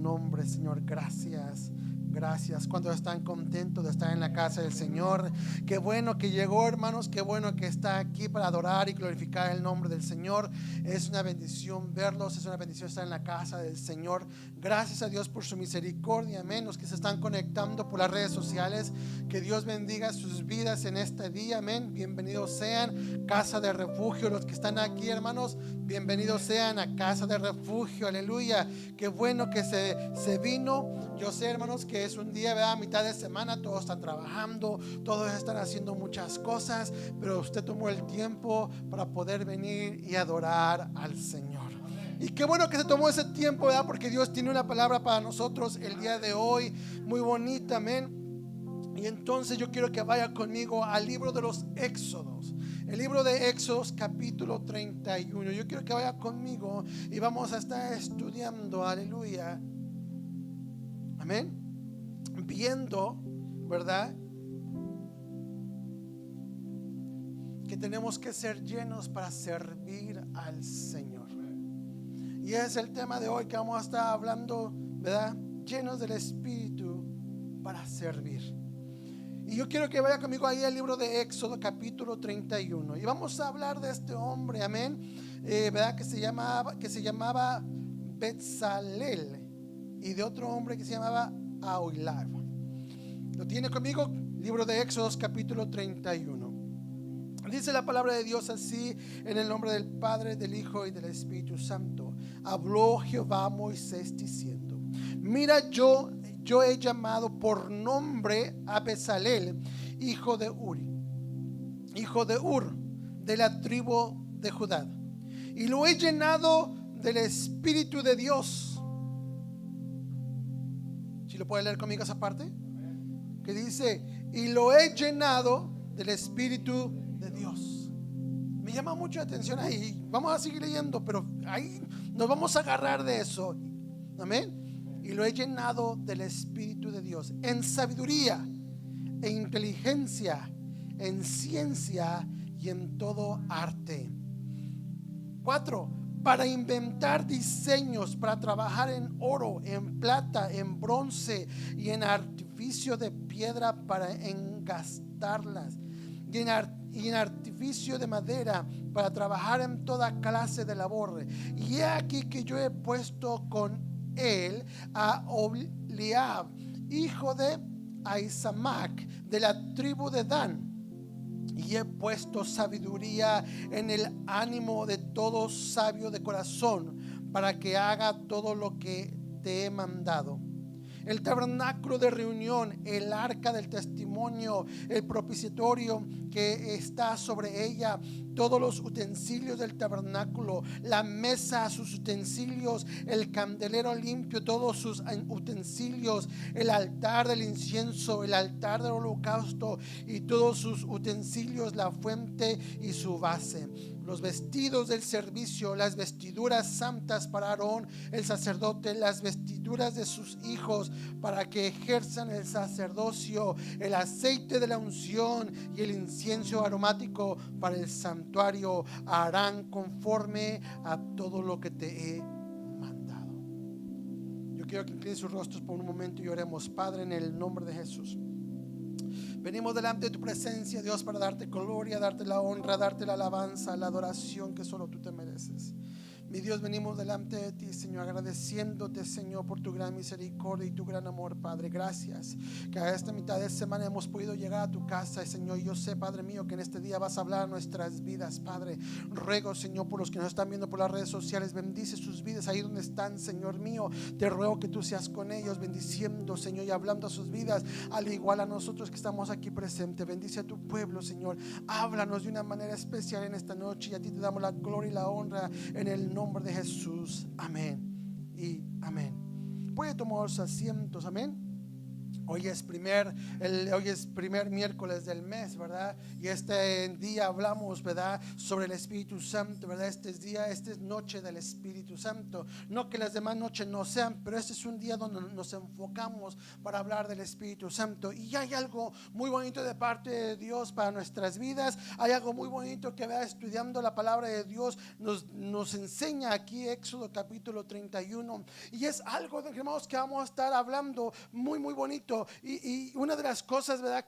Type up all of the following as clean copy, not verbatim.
nombre, Señor. Gracias. Gracias. Cuando están contentos de estar en la casa del Señor. Qué bueno que llegó, hermanos. Qué bueno que está aquí para adorar y glorificar el nombre del Señor. Es una bendición verlos. Es una bendición estar en la casa del Señor. Gracias a Dios por su misericordia. Amén. Los que se están conectando por las redes sociales, que Dios bendiga sus vidas en este día. Amén. Bienvenidos sean, Casa de Refugio. Los que están aquí, hermanos, bienvenidos sean a Casa de Refugio. Aleluya. Qué bueno que se vino. Yo sé, hermanos, que es un día, ¿verdad? Mitad de semana, todos están trabajando, todos están haciendo muchas cosas, pero usted tomó el tiempo para poder venir y adorar al Señor. Y qué bueno que se tomó ese tiempo, ¿verdad? Porque Dios tiene una palabra para nosotros el día de hoy, muy bonita, amén. Y entonces yo quiero que vaya conmigo al libro de los Éxodos. El libro de Éxodos capítulo 31. Yo quiero que vaya conmigo y vamos a estar estudiando, aleluya, amén, viendo, ¿verdad?, que tenemos que ser llenos para servir al Señor. Y es el tema de hoy que vamos a estar hablando, ¿verdad? Llenos del Espíritu para servir. Y yo quiero que vaya conmigo ahí al libro de Éxodo capítulo 31. Y vamos a hablar de este hombre, amén, ¿verdad? Que se llamaba Betzalel, y de otro hombre que se llamaba Aholiab. ¿Lo tiene conmigo? Libro de Éxodos capítulo 31. Dice la palabra de Dios así: en el nombre del Padre, del Hijo y del Espíritu Santo. Habló Jehová a Moisés diciendo: mira, yo he llamado por nombre a Betzalel, hijo de Ur, de la tribu de Judá, y lo he llenado del Espíritu de Dios. ¿Si lo puede leer conmigo esa parte? Que dice: y lo he llenado del Espíritu de Dios. Me llama mucho la atención ahí. Vamos a seguir leyendo, pero ahí nos vamos a agarrar de eso. Amén. Y lo he llenado del Espíritu de Dios, en sabiduría, en inteligencia, en ciencia y en todo arte. 4. Para inventar diseños, para trabajar en oro, en plata, en bronce y en artificio de piedra para engastarlas, y en artificio de madera para trabajar en toda clase de labor. Y he aquí que yo he puesto con él a Aholiab, hijo de Ahisamac, de la tribu de Dan. Y he puesto sabiduría en el ánimo de todo sabio de corazón, para que haga todo lo que te he mandado. El tabernáculo de reunión, el arca del testimonio, el propiciatorio que está sobre ella, todos los utensilios del tabernáculo, la mesa, sus utensilios, el candelero limpio, todos sus utensilios, el altar del incienso, el altar del holocausto y todos sus utensilios, la fuente y su base, los vestidos del servicio, las vestiduras santas para Aarón el sacerdote, las vestiduras de sus hijos para que ejerzan el sacerdocio, el aceite de la unción y el incienso aromático para el santuario, harán conforme a todo lo que te he mandado. Yo quiero que inclinen sus rostros por un momento y oremos. Padre, en el nombre de Jesús, venimos delante de tu presencia, Dios, para darte gloria, darte la honra, darte la alabanza, la adoración que solo tú te mereces. Mi Dios, venimos delante de ti, Señor, agradeciéndote, Señor, por tu gran misericordia y tu gran amor, Padre. Gracias que a esta mitad de semana hemos podido llegar a tu casa, Señor. Yo sé, Padre mío, que en este día vas a hablar a nuestras vidas, Padre. Ruego, Señor, por los que nos están viendo por las redes sociales, bendice sus vidas ahí donde están, Señor mío. Te ruego que tú seas con ellos, bendiciendo, Señor, y hablando a sus vidas, al igual a nosotros que estamos aquí presentes. Bendice a tu pueblo, Señor. Háblanos de una manera especial en esta noche, y a ti te damos la gloria y la honra en el nombre de Jesús. Amén y amén. Puede tomar los asientos. Amén. Hoy es primer miércoles del mes, ¿verdad? Y este día hablamos, ¿verdad? Sobre el Espíritu Santo, ¿verdad? Este es noche del Espíritu Santo. No que las demás noches no sean, pero este es un día donde nos enfocamos para hablar del Espíritu Santo. Y hay algo muy bonito de parte de Dios para nuestras vidas. Hay algo muy bonito que, ¿verdad? Estudiando la palabra de Dios nos enseña aquí Éxodo capítulo 31. Y es algo, hermanos, que vamos a estar hablando muy bonito. Y una de las cosas, ¿verdad?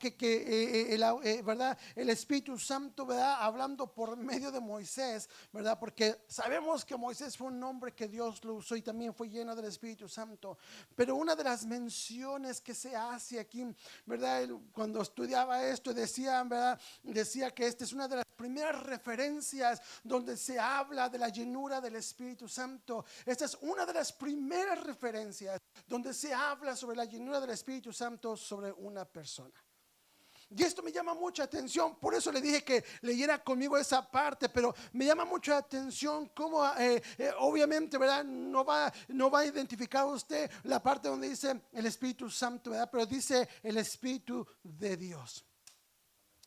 ¿Verdad? El Espíritu Santo, ¿verdad? Hablando por medio de Moisés, ¿verdad? Porque sabemos que Moisés fue un hombre que Dios lo usó y también fue lleno del Espíritu Santo. Pero una de las menciones que se hace aquí, ¿verdad? Cuando estudiaba esto, decía, ¿verdad? Decía que esta es una de las primeras referencias donde se habla de la llenura del Espíritu Santo. Esta es una de las primeras referencias donde se habla sobre la llenura del Espíritu Santo sobre una persona. Y esto me llama mucha atención, por eso le dije que leyera conmigo esa parte, pero me llama mucha atención cómo obviamente, ¿verdad? No va a identificar usted la parte donde dice el Espíritu Santo, ¿verdad? Pero dice el Espíritu de Dios.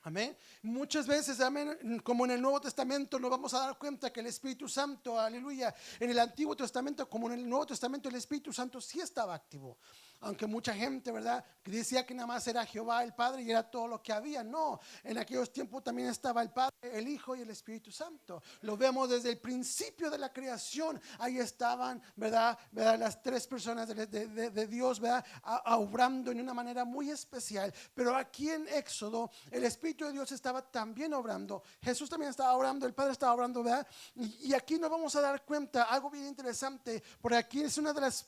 Amén. Muchas veces, amén, como en el Nuevo Testamento nos vamos a dar cuenta que el Espíritu Santo, aleluya, en el Antiguo Testamento como en el Nuevo Testamento el Espíritu Santo sí estaba activo. Aunque mucha gente, ¿verdad?, que decía que nada más era Jehová el Padre y era todo lo que había. No, en aquellos tiempos también estaba el Padre, el Hijo y el Espíritu Santo. Lo vemos desde el principio de la creación. Ahí estaban, ¿verdad? Las tres personas de Dios, ¿verdad? Obrando en una manera muy especial. Pero aquí en Éxodo el Espíritu de Dios estaba también obrando. Jesús también estaba obrando, el Padre estaba obrando, ¿verdad? Y aquí nos vamos a dar cuenta algo bien interesante, porque aquí es una de las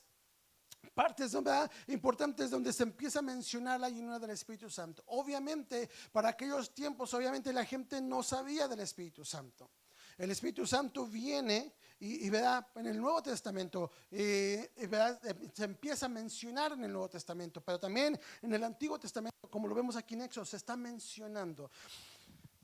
partes, ¿verdad?, importantes donde se empieza a mencionar la llenura del Espíritu Santo. Obviamente, para aquellos tiempos, obviamente la gente no sabía del Espíritu Santo. El Espíritu Santo viene y ¿verdad?, en el Nuevo Testamento, ¿verdad?, se empieza a mencionar en el Nuevo Testamento, pero también en el Antiguo Testamento, como lo vemos aquí en Éxodo, se está mencionando.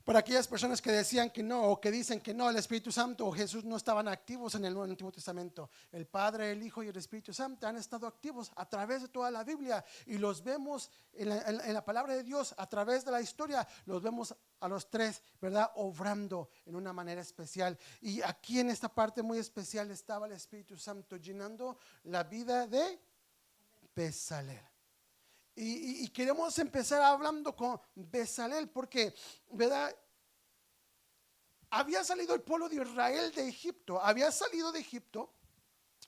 Para aquellas personas que decían que no, o que dicen que no, el Espíritu Santo o Jesús no estaban activos en el Antiguo Testamento, el Padre, el Hijo y el Espíritu Santo han estado activos a través de toda la Biblia y los vemos en la palabra de Dios, a través de la historia, los vemos a los tres, ¿verdad?, obrando en una manera especial. Y aquí en esta parte muy especial estaba el Espíritu Santo llenando la vida de Bezalel. Y queremos empezar hablando con Bezalel porque, ¿verdad?, había salido el pueblo de Israel de Egipto, había salido de Egipto,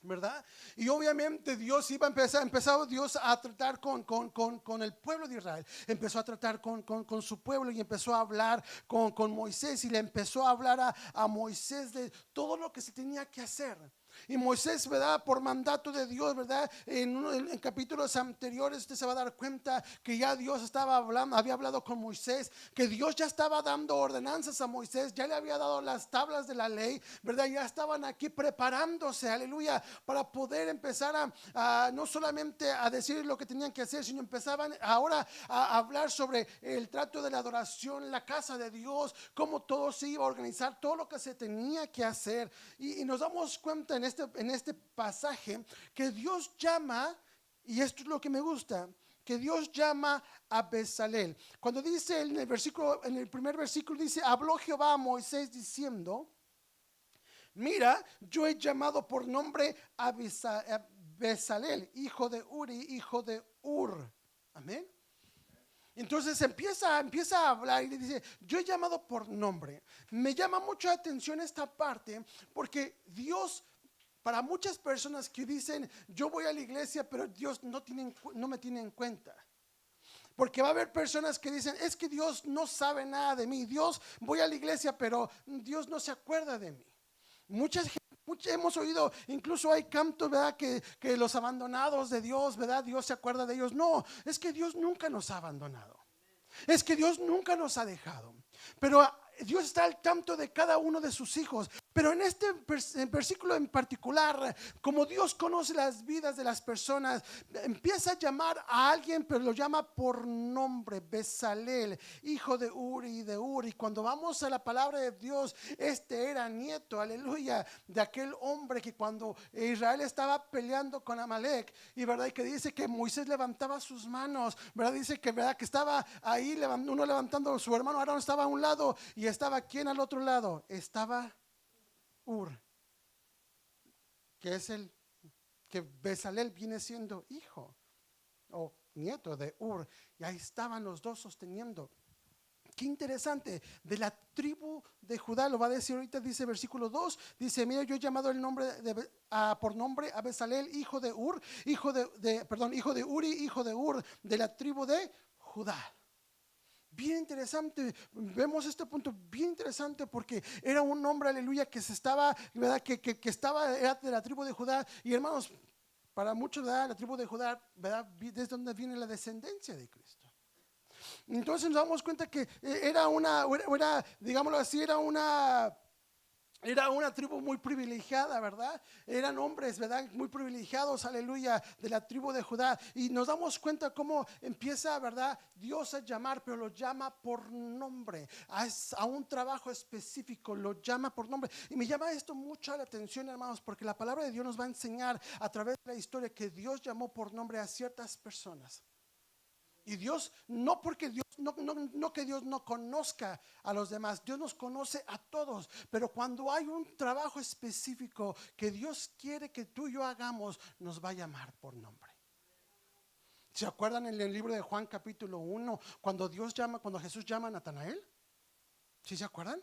¿verdad? Y obviamente Dios iba a empezó Dios a tratar con el pueblo de Israel. Empezó a tratar con su pueblo y empezó a hablar con Moisés y le empezó a hablar a Moisés de todo lo que se tenía que hacer. Y Moisés, ¿verdad?, por mandato de Dios, ¿verdad?, en capítulos anteriores usted se va a dar cuenta que ya Dios había hablado con Moisés, que Dios ya estaba dando ordenanzas a Moisés, ya le había dado las tablas de la ley, ¿verdad? Ya estaban aquí preparándose, aleluya, para poder empezar a no solamente a decir lo que tenían que hacer, sino empezaban ahora a hablar sobre el trato de la adoración, la casa de Dios, cómo todo se iba a organizar, todo lo que se tenía que hacer. Y nos damos cuenta en este pasaje que Dios llama, y esto es lo que me gusta, que Dios llama a Bezalel. Cuando dice en el primer versículo dice, habló Jehová a Moisés diciendo, mira, yo he llamado por nombre a Bezalel, hijo de Uri, hijo de Ur. Amén. Entonces empieza a hablar y le dice, yo he llamado por nombre. Me llama mucho la atención esta parte porque Dios, para muchas personas que dicen, yo voy a la iglesia, pero Dios no me tiene en cuenta. Porque va a haber personas que dicen, es que Dios no sabe nada de mí. Dios, voy a la iglesia, pero Dios no se acuerda de mí. Hemos oído, incluso hay cantos, ¿verdad?, que los abandonados de Dios, ¿verdad?, Dios se acuerda de ellos. No, es que Dios nunca nos ha abandonado. Es que Dios nunca nos ha dejado. Pero Dios está al tanto de cada uno de sus hijos. Pero en este versículo en particular, como Dios conoce las vidas de las personas, empieza a llamar a alguien, pero lo llama por nombre: Bezalel, hijo de Uri y de Uri. Cuando vamos a la palabra de Dios, este era nieto, aleluya, de aquel hombre que cuando Israel estaba peleando con Amalek, y verdad, y que dice que Moisés levantaba sus manos, verdad, dice que verdad que estaba ahí uno levantando, su hermano Aarón estaba a un lado y estaba ¿quién al otro lado? Estaba Ur, que es el que Bezalel viene siendo hijo o nieto de Ur, y ahí estaban los dos sosteniendo. Qué interesante, de la tribu de Judá, lo va a decir ahorita, dice versículo 2, dice: mira, yo he llamado el nombre por nombre a Bezalel, hijo de Ur, hijo de Uri, hijo de Ur, de la tribu de Judá. Bien interesante, vemos este punto bien interesante, porque era un hombre, aleluya, que se estaba, ¿verdad? Que estaba, era de la tribu de Judá. Y hermanos, para muchos, ¿verdad?, la tribu de Judá, ¿verdad?, desde donde viene la descendencia de Cristo. Entonces nos damos cuenta que digámoslo así, era una tribu muy privilegiada, ¿verdad? Eran hombres, ¿verdad?, muy privilegiados, aleluya, de la tribu de Judá. Y nos damos cuenta cómo empieza, ¿verdad?, Dios a llamar, pero lo llama por nombre. A un trabajo específico lo llama por nombre. Y me llama esto mucho la atención, hermanos, porque la palabra de Dios nos va a enseñar a través de la historia que Dios llamó por nombre a ciertas personas. Y Dios, no porque Dios, no que Dios no conozca a los demás, Dios nos conoce a todos, pero cuando hay un trabajo específico que Dios quiere que tú y yo hagamos, nos va a llamar por nombre. ¿Se acuerdan en el libro de Juan capítulo 1, cuando Jesús llama a Natanael? ¿Sí se acuerdan?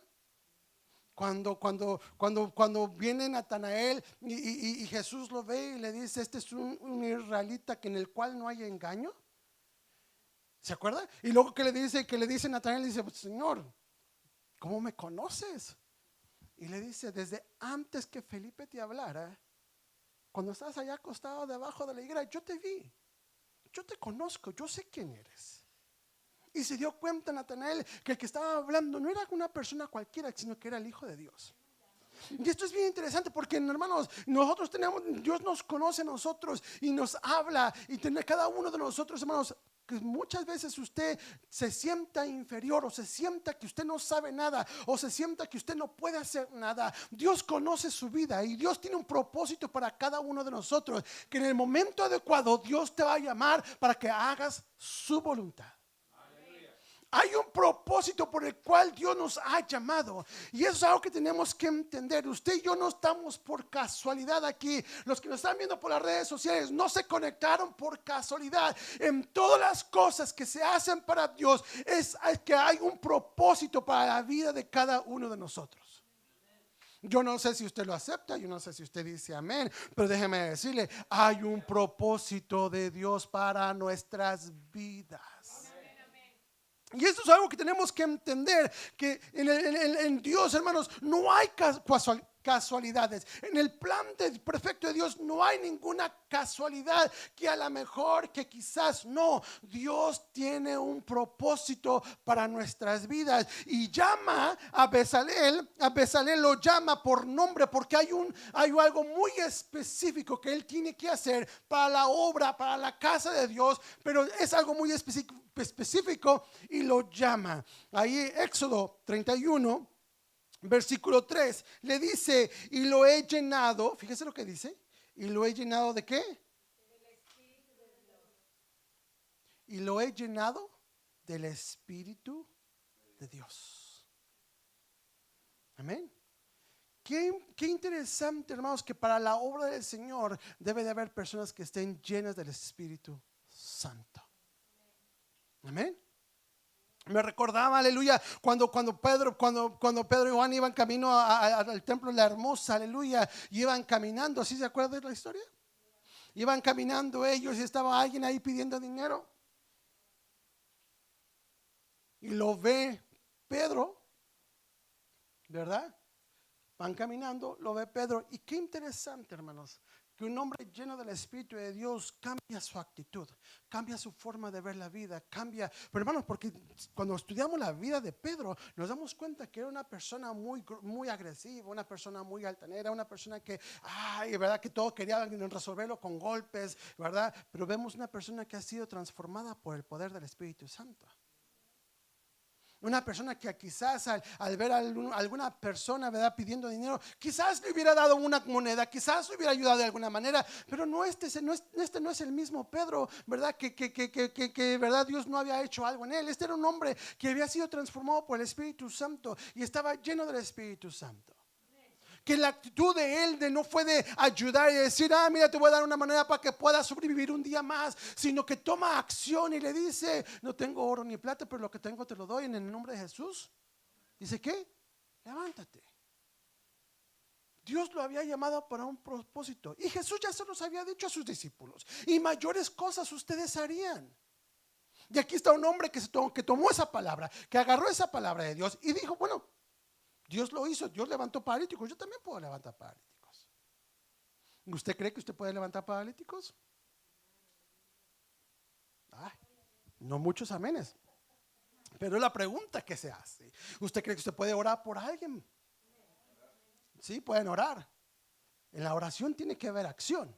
Cuando viene Natanael y Jesús lo ve y le dice: este es un israelita en el cual no hay engaño. ¿Se acuerda? Y luego que le dice Natanael, dice: pues, Señor, ¿cómo me conoces? Y le dice: desde antes que Felipe te hablara, cuando estás allá acostado debajo de la higuera, yo te vi, yo te conozco, yo sé quién eres. Y se dio cuenta Natanael que el que estaba hablando no era una persona cualquiera, sino que era el Hijo de Dios. Y esto es bien interesante, porque, hermanos, Dios nos conoce a nosotros y nos habla, y cada uno de nosotros, hermanos, que muchas veces usted se sienta inferior, o se sienta que usted no sabe nada, o se sienta que usted no puede hacer nada. Dios conoce su vida y Dios tiene un propósito para cada uno de nosotros, que en el momento adecuado Dios te va a llamar para que hagas su voluntad. Hay un propósito por el cual Dios nos ha llamado, y eso es algo que tenemos que entender. Usted y yo no estamos por casualidad aquí. Los que nos están viendo por las redes sociales no se conectaron por casualidad. En todas las cosas que se hacen para Dios es que hay un propósito para la vida de cada uno de nosotros. Yo no sé si usted lo acepta, yo no sé si usted dice amén, pero déjeme decirle: hay un propósito de Dios para nuestras vidas. Y esto es algo que tenemos que entender, que en Dios, hermanos, no hay casualidades. En el plan perfecto de Dios no hay ninguna casualidad, que a lo mejor, que quizás no. Dios tiene un propósito para nuestras vidas, y llama a Bezalel lo llama por nombre, porque hay algo muy específico que él tiene que hacer para la obra, para la casa de Dios, pero es algo muy específico, y lo llama. Ahí Éxodo 31 versículo 3 le dice: y lo he llenado, fíjese lo que dice: y lo he llenado ¿de qué? Del Espíritu de Dios. Y lo he llenado del Espíritu de Dios. Amén. Qué interesante, hermanos, que para la obra del Señor debe de haber personas que estén llenas del Espíritu Santo. Amén. Me recordaba, aleluya, cuando Pedro y Juan iban camino al templo de la Hermosa, aleluya, y iban caminando. ¿Sí se acuerdan de la historia? Iban caminando ellos y estaba alguien ahí pidiendo dinero, y lo ve Pedro, ¿verdad? Van caminando, lo ve Pedro, y qué interesante, hermanos, que un hombre lleno del Espíritu de Dios cambia su actitud, cambia su forma de ver la vida, cambia. Pero hermanos, porque cuando estudiamos la vida de Pedro, nos damos cuenta que era una persona muy agresiva, una persona muy altanera, una persona que, verdad, que todo quería resolverlo con golpes, verdad. Pero vemos una persona que ha sido transformada por el poder del Espíritu Santo. Una persona que quizás al ver a alguna persona, ¿verdad?, pidiendo dinero, quizás le hubiera dado una moneda, quizás le hubiera ayudado de alguna manera, pero este no es el mismo Pedro, ¿verdad? Que ¿verdad?, Dios no había hecho algo en él. Este era un hombre que había sido transformado por el Espíritu Santo y estaba lleno del Espíritu Santo. Que la actitud de él no fue de ayudar y decir, mira, te voy a dar una manera para que puedas sobrevivir un día más, sino que toma acción y le dice, no tengo oro ni plata, pero lo que tengo te lo doy en el nombre de Jesús. Dice, ¿qué? Levántate. Dios lo había llamado para un propósito y Jesús ya se los había dicho a sus discípulos, y mayores cosas ustedes harían. Y aquí está un hombre que tomó esa palabra, que agarró esa palabra de Dios y dijo, bueno, Dios lo hizo, Dios levantó paralíticos, yo también puedo levantar paralíticos. ¿Usted cree que usted puede levantar paralíticos? No muchos amenes. Pero es la pregunta que se hace. ¿Usted cree que usted puede orar por alguien? Sí, pueden orar. En la oración tiene que haber acción.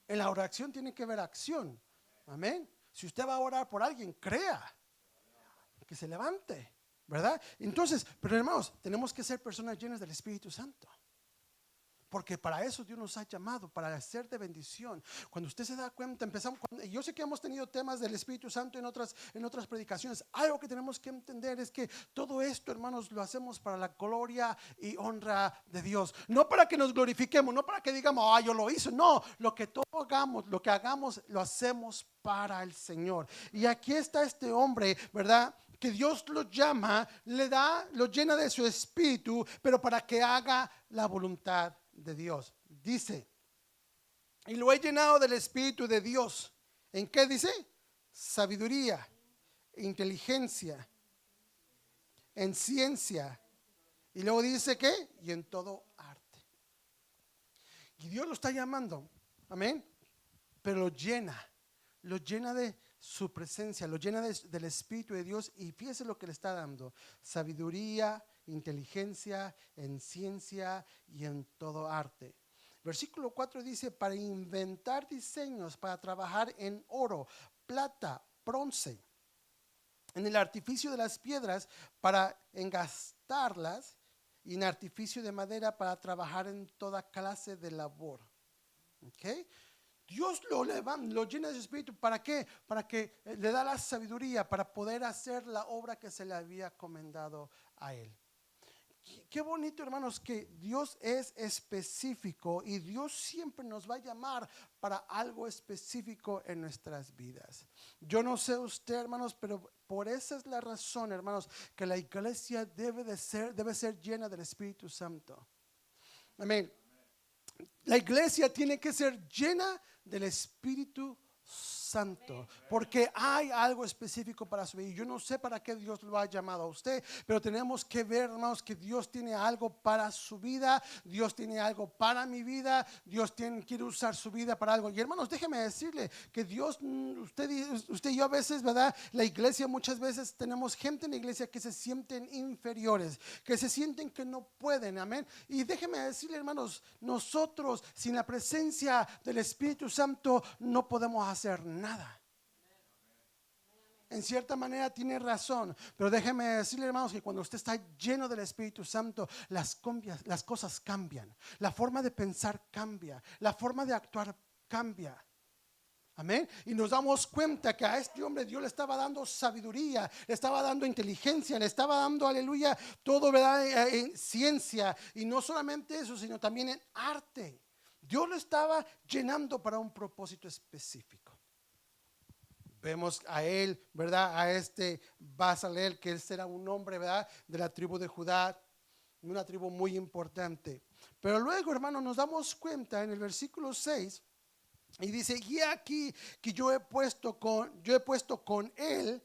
En la oración tiene que haber acción. Amén. Si usted va a orar por alguien, crea que se levante, ¿verdad? Entonces, pero hermanos, tenemos que ser personas llenas del Espíritu Santo, porque para eso Dios nos ha llamado, para ser de bendición. Cuando usted se da cuenta, yo sé que hemos tenido temas del Espíritu Santo en otras predicaciones. Algo que tenemos que entender es que todo esto, hermanos, lo hacemos para la gloria y honra de Dios, no para que nos glorifiquemos, no para que digamos, yo lo hice. No, lo que hagamos, lo hacemos para el Señor. Y aquí está este hombre, ¿verdad?, que Dios lo llama, lo llena de su espíritu, pero para que haga la voluntad de Dios. Dice, y lo he llenado del Espíritu de Dios. ¿En qué dice? Sabiduría, inteligencia, en ciencia. Y luego dice que, y en todo arte. Y Dios lo está llamando, amén, pero lo llena de su presencia, lo llena del Espíritu de Dios. Y fíjese lo que le está dando: sabiduría, inteligencia, en ciencia y en todo arte. Versículo 4 dice, para inventar diseños, para trabajar en oro, plata, bronce, en el artificio de las piedras, para engastarlas, y en artificio de madera, para trabajar en toda clase de labor. ¿Ok? Dios lo levanta, lo llena de su espíritu. ¿Para qué? Para que le da la sabiduría para poder hacer la obra que se le había encomendado a él. Qué bonito, hermanos, que Dios es específico y Dios siempre nos va a llamar para algo específico en nuestras vidas. Yo no sé usted, hermanos, pero por esa es la razón, hermanos, que la iglesia debe ser llena del Espíritu Santo. Amén. La iglesia tiene que ser llena del Espíritu Santo, porque hay algo específico para su vida. Yo no sé para qué Dios lo ha llamado a usted, pero tenemos que ver, hermanos, que Dios tiene algo para su vida. Dios tiene algo para mi vida. Dios quiere usar su vida para algo. Y hermanos, déjeme decirle que Dios, usted y yo a veces, ¿verdad?, la iglesia, muchas veces tenemos gente en la iglesia que se sienten inferiores, que se sienten que no pueden, amén. Y déjeme decirle, hermanos, nosotros sin la presencia del Espíritu Santo no podemos hacer nada. En cierta manera tiene razón, pero déjeme decirle, hermanos, que cuando usted está lleno del Espíritu Santo, las cosas cambian, la forma de pensar cambia, la forma de actuar cambia. Amén. Y nos damos cuenta que a este hombre Dios le estaba dando sabiduría, le estaba dando inteligencia, le estaba dando, aleluya, todo, ¿verdad?, en ciencia. Y no solamente eso, sino también en arte. Dios lo estaba llenando para un propósito específico. Vemos a él, ¿verdad?, a este Bezalel, que él será un hombre, ¿verdad?, de la tribu de Judá, una tribu muy importante. Pero luego, hermano, nos damos cuenta en el versículo 6, y dice, y aquí que yo he puesto con él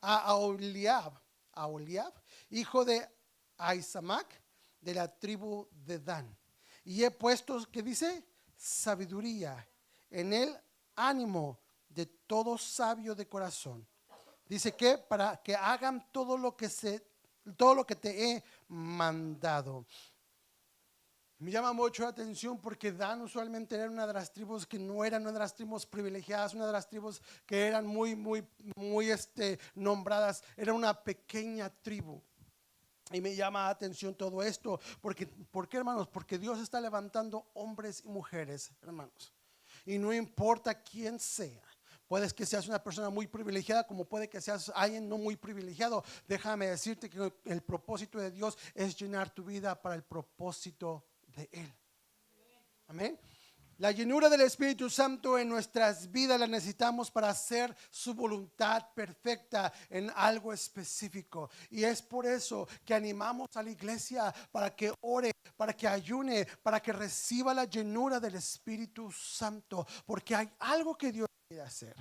a Aholiab, hijo de Ahisamac, de la tribu de Dan. y he puesto, ¿qué dice? Sabiduría en el ánimo de todo sabio de corazón. Dice que para que hagan todo lo que te he mandado. Me llama mucho la atención porque Dan usualmente era una de las tribus que no eran una de las tribus privilegiadas, una de las tribus que eran muy nombradas. Era una pequeña tribu. Y me llama la atención todo esto ¿por qué, hermanos? Porque Dios está levantando hombres y mujeres, hermanos. Y no importa quién sea. Puedes que seas una persona muy privilegiada, como puede que seas alguien no muy privilegiado. Déjame decirte que el propósito de Dios es llenar tu vida para el propósito de Él. Amén. La llenura del Espíritu Santo en nuestras vidas la necesitamos para hacer su voluntad perfecta en algo específico. Y es por eso que animamos a la iglesia para que ore, para que ayune, para que reciba la llenura del Espíritu Santo, porque hay algo que Dios quiere hacer.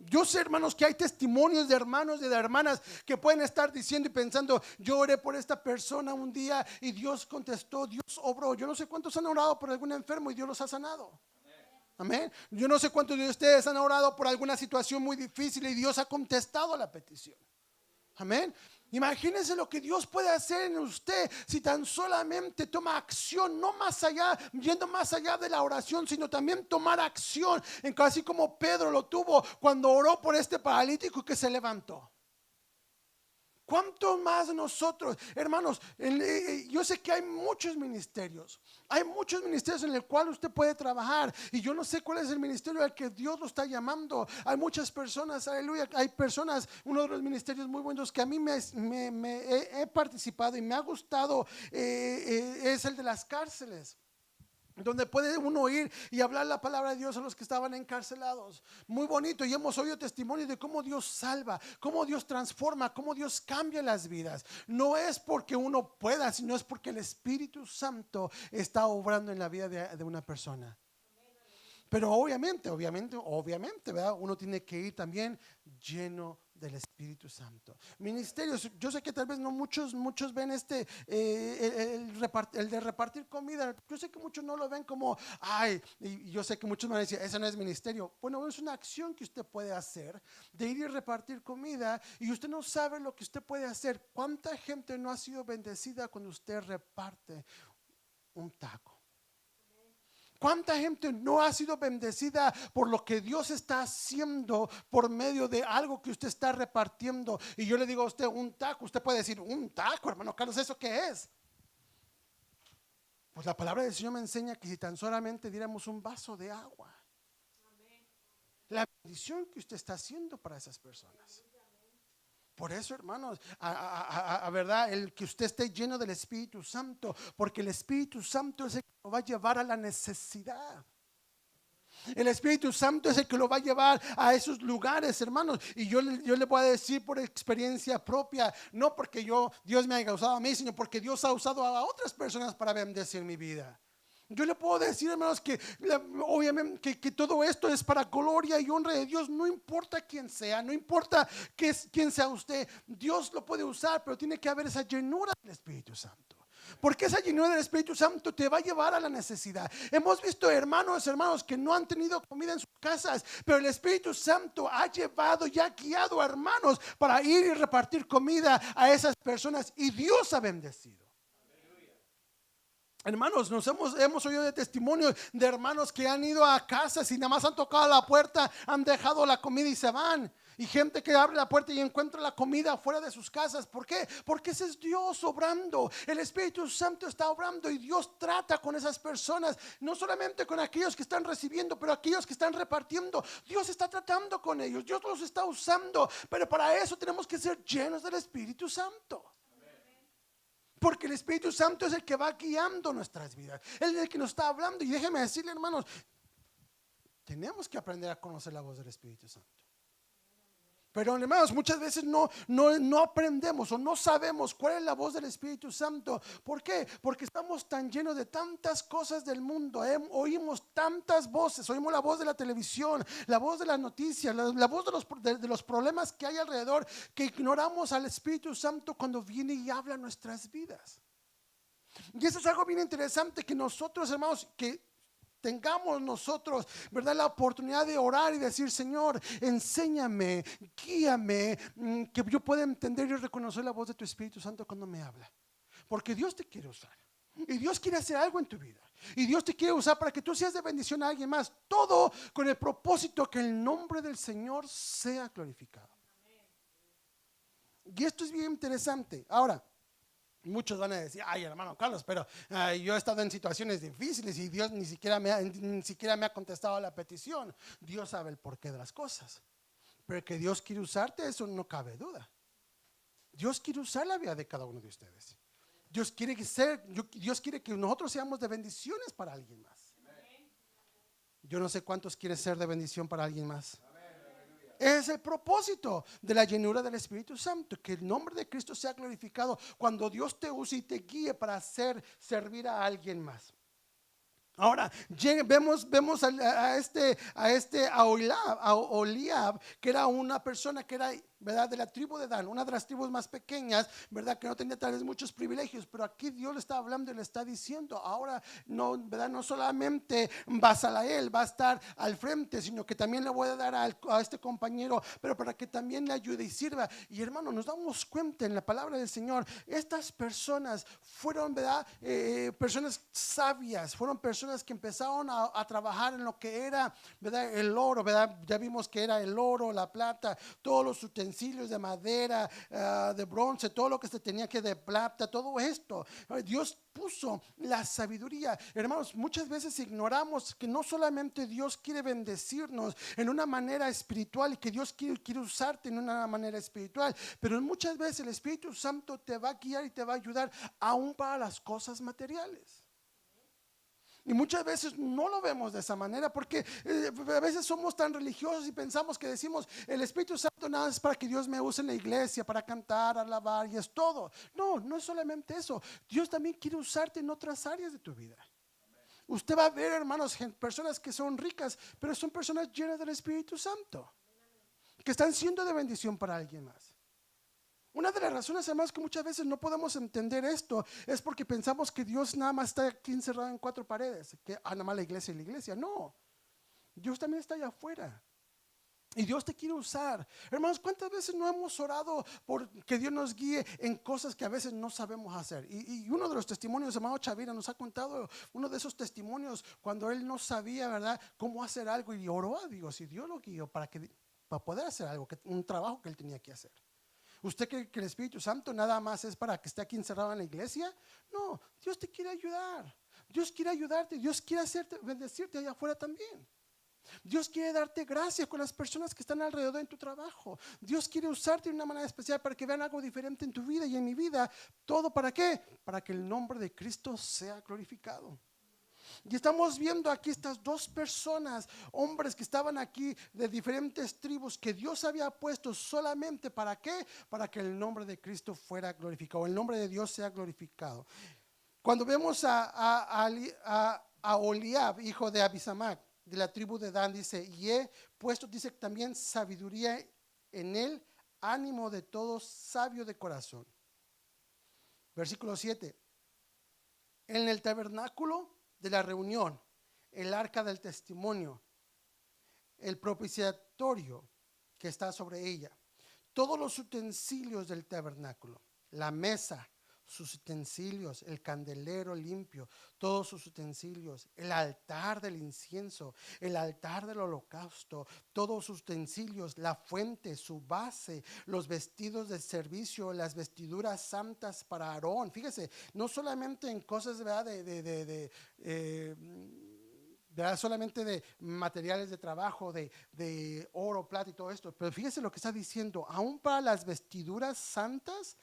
Yo sé, hermanos, que hay testimonios de hermanos y de hermanas que pueden estar diciendo y pensando: yo oré por esta persona un día y Dios contestó, Dios obró. Yo no sé cuántos han orado por algún enfermo y Dios los ha sanado. Amén. Yo no sé cuántos de ustedes han orado por alguna situación muy difícil y Dios ha contestado la petición. Amén. Imagínense lo que Dios puede hacer en usted si tan solamente toma acción, no más allá, yendo más allá de la oración, sino también tomar acción, así como Pedro lo tuvo cuando oró por este paralítico que se levantó. ¿Cuánto más nosotros, hermanos? Yo sé que hay muchos ministerios. Hay muchos ministerios en el cual usted puede trabajar. Y yo no sé cuál es el ministerio al que Dios lo está llamando. Hay muchas personas, aleluya. Hay personas, uno de los ministerios muy buenos que a mí he participado y me ha gustado, es el de las cárceles, donde puede uno ir y hablar la palabra de Dios a los que estaban encarcelados. Muy bonito, y hemos oído testimonios de cómo Dios salva, cómo Dios transforma, cómo Dios cambia las vidas. No es porque uno pueda, sino es porque el Espíritu Santo está obrando en la vida de una persona. Pero obviamente, ¿verdad? Uno tiene que ir también lleno del Espíritu Santo. Ministerios, yo sé que tal vez no muchos ven el de repartir comida. Yo sé que muchos no lo ven como, y yo sé que muchos van a decir, eso no es ministerio. Bueno, es una acción que usted puede hacer, de ir y repartir comida, y usted no sabe lo que usted puede hacer. ¿Cuánta gente no ha sido bendecida cuando usted reparte un taco? ¿Cuánta gente no ha sido bendecida por lo que Dios está haciendo por medio de algo que usted está repartiendo? Y yo le digo a usted, un taco. Usted puede decir, un taco, hermano Carlos, ¿eso qué es? Pues la palabra del Señor me enseña que si tan solamente diéramos un vaso de agua, la bendición que usted está haciendo para esas personas. Por eso, hermanos, verdad, el que usted esté lleno del Espíritu Santo, porque el Espíritu Santo es el que lo va a llevar a la necesidad. El Espíritu Santo es el que lo va a llevar a esos lugares, hermanos. Y yo le voy a decir por experiencia propia, no porque Dios me haya usado a mí, sino porque Dios ha usado a otras personas para bendecir mi vida. Yo le puedo decir, hermanos, que obviamente que todo esto es para gloria y honra de Dios. No importa quién sea, no importa quién sea usted, Dios lo puede usar, pero tiene que haber esa llenura del Espíritu Santo. Porque esa llenura del Espíritu Santo te va a llevar a la necesidad. Hemos visto hermanos que no han tenido comida en sus casas, pero el Espíritu Santo ha llevado y ha guiado a hermanos para ir y repartir comida a esas personas, y Dios ha bendecido. Hermanos, hemos oído de testimonios de hermanos que han ido a casas y nada más han tocado la puerta, han dejado la comida y se van. Y gente que abre la puerta y encuentra la comida fuera de sus casas. ¿Por qué? Porque ese es Dios obrando. El Espíritu Santo está obrando y Dios trata con esas personas. No solamente con aquellos que están recibiendo, pero aquellos que están repartiendo. Dios está tratando con ellos. Dios los está usando. Pero para eso tenemos que ser llenos del Espíritu Santo. Porque el Espíritu Santo es el que va guiando nuestras vidas. Él es el que nos está hablando. Y déjeme decirle, hermanos, tenemos que aprender a conocer la voz del Espíritu Santo. Pero, hermanos, muchas veces no aprendemos o no sabemos cuál es la voz del Espíritu Santo. ¿Por qué? Porque estamos tan llenos de tantas cosas del mundo. Oímos tantas voces. Oímos la voz de la televisión, la voz de las noticias, la voz de los problemas que hay alrededor, que ignoramos al Espíritu Santo cuando viene y habla nuestras vidas. Y eso es algo bien interesante que nosotros, hermanos, que tengamos nosotros, ¿verdad?, la oportunidad de orar y decir: Señor, enséñame, guíame, que yo pueda entender y reconocer la voz de tu Espíritu Santo cuando me habla. Porque Dios te quiere usar. Y Dios quiere hacer algo en tu vida. Y Dios te quiere usar para que tú seas de bendición a alguien más. Todo con el propósito que el nombre del Señor sea glorificado. Y esto es bien interesante. Ahora, muchos van a decir: ay, hermano Carlos, pero yo he estado en situaciones difíciles y Dios ni siquiera me ha contestado a la petición. Dios sabe el porqué de las cosas. Pero que Dios quiere usarte, eso no cabe duda. Dios quiere usar la vida de cada uno de ustedes. Dios quiere que nosotros seamos de bendiciones para alguien más. Yo no sé cuántos quieren ser de bendición para alguien más. Es el propósito de la llenura del Espíritu Santo, que el nombre de Cristo sea glorificado cuando Dios te use y te guíe para servir a alguien más. Ahora vemos a Oliab, que era una persona que era, ¿verdad?, de la tribu de Dan, una de las tribus más pequeñas, ¿verdad?, que no tenía tal vez muchos privilegios, pero aquí Dios le está hablando y le está diciendo: ahora no, ¿verdad?, no solamente Basalael va a estar al frente, sino que también le voy a dar a este compañero, pero para que también le ayude y sirva. Y hermano, nos damos cuenta en la palabra del Señor, estas personas fueron, ¿verdad?, personas sabias, fueron personas que empezaron a trabajar en lo que era, ¿verdad?, el oro, ¿verdad? Ya vimos que era el oro, la plata, todos los utensilios de madera, de bronce, todo lo que se tenía que de plata, todo esto. Dios puso la sabiduría. Hermanos, muchas veces ignoramos que no solamente Dios quiere bendecirnos en una manera espiritual y que Dios quiere usarte en una manera espiritual, pero muchas veces el Espíritu Santo te va a guiar y te va a ayudar aún para las cosas materiales. Y muchas veces no lo vemos de esa manera porque a veces somos tan religiosos y pensamos que decimos: el Espíritu Santo nada es para que Dios me use en la iglesia, para cantar, alabar, y es todo. No, no es solamente eso. Dios también quiere usarte en otras áreas de tu vida. Usted va a ver, hermanos, personas que son ricas, pero son personas llenas del Espíritu Santo, que están siendo de bendición para alguien más. Una de las razones, además, que muchas veces no podemos entender esto es porque pensamos que Dios nada más está aquí encerrado en cuatro paredes, que nada más la iglesia y la iglesia. No, Dios también está allá afuera. Y Dios te quiere usar. Hermanos, ¿cuántas veces no hemos orado por que Dios nos guíe en cosas que a veces no sabemos hacer? Y uno de los testimonios, hermano Chavira, nos ha contado uno de esos testimonios cuando él no sabía, ¿verdad?, cómo hacer algo, y oró a Dios y Dios lo guió para poder hacer algo, un trabajo que él tenía que hacer. ¿Usted cree que el Espíritu Santo nada más es para que esté aquí encerrado en la iglesia? No, Dios te quiere ayudar. Dios quiere ayudarte. Dios quiere bendecirte allá afuera también. Dios quiere darte gracia con las personas que están alrededor en tu trabajo. Dios quiere usarte de una manera especial para que vean algo diferente en tu vida y en mi vida. ¿Todo para qué? Para que el nombre de Cristo sea glorificado. Y estamos viendo aquí estas dos personas, hombres que estaban aquí de diferentes tribus, que Dios había puesto solamente ¿para qué? Para que el nombre de Cristo fuera glorificado, el nombre de Dios sea glorificado. Cuando vemos a Oliab, hijo de Abisamac, de la tribu de Dan, dice: y he puesto, dice también, sabiduría en él, ánimo de todo sabio de corazón. Versículo 7. En el tabernáculo de la reunión, el arca del testimonio, el propiciatorio que está sobre ella, todos los utensilios del tabernáculo, la mesa, sus utensilios, el candelero limpio, todos sus utensilios, el altar del incienso, el altar del holocausto, todos sus utensilios, la fuente, su base, los vestidos de servicio, las vestiduras santas para Aarón. Fíjese, no solamente en cosas, ¿verdad?, solamente de materiales de trabajo, de oro, plata y todo esto, pero fíjese lo que está diciendo: aún para las vestiduras santas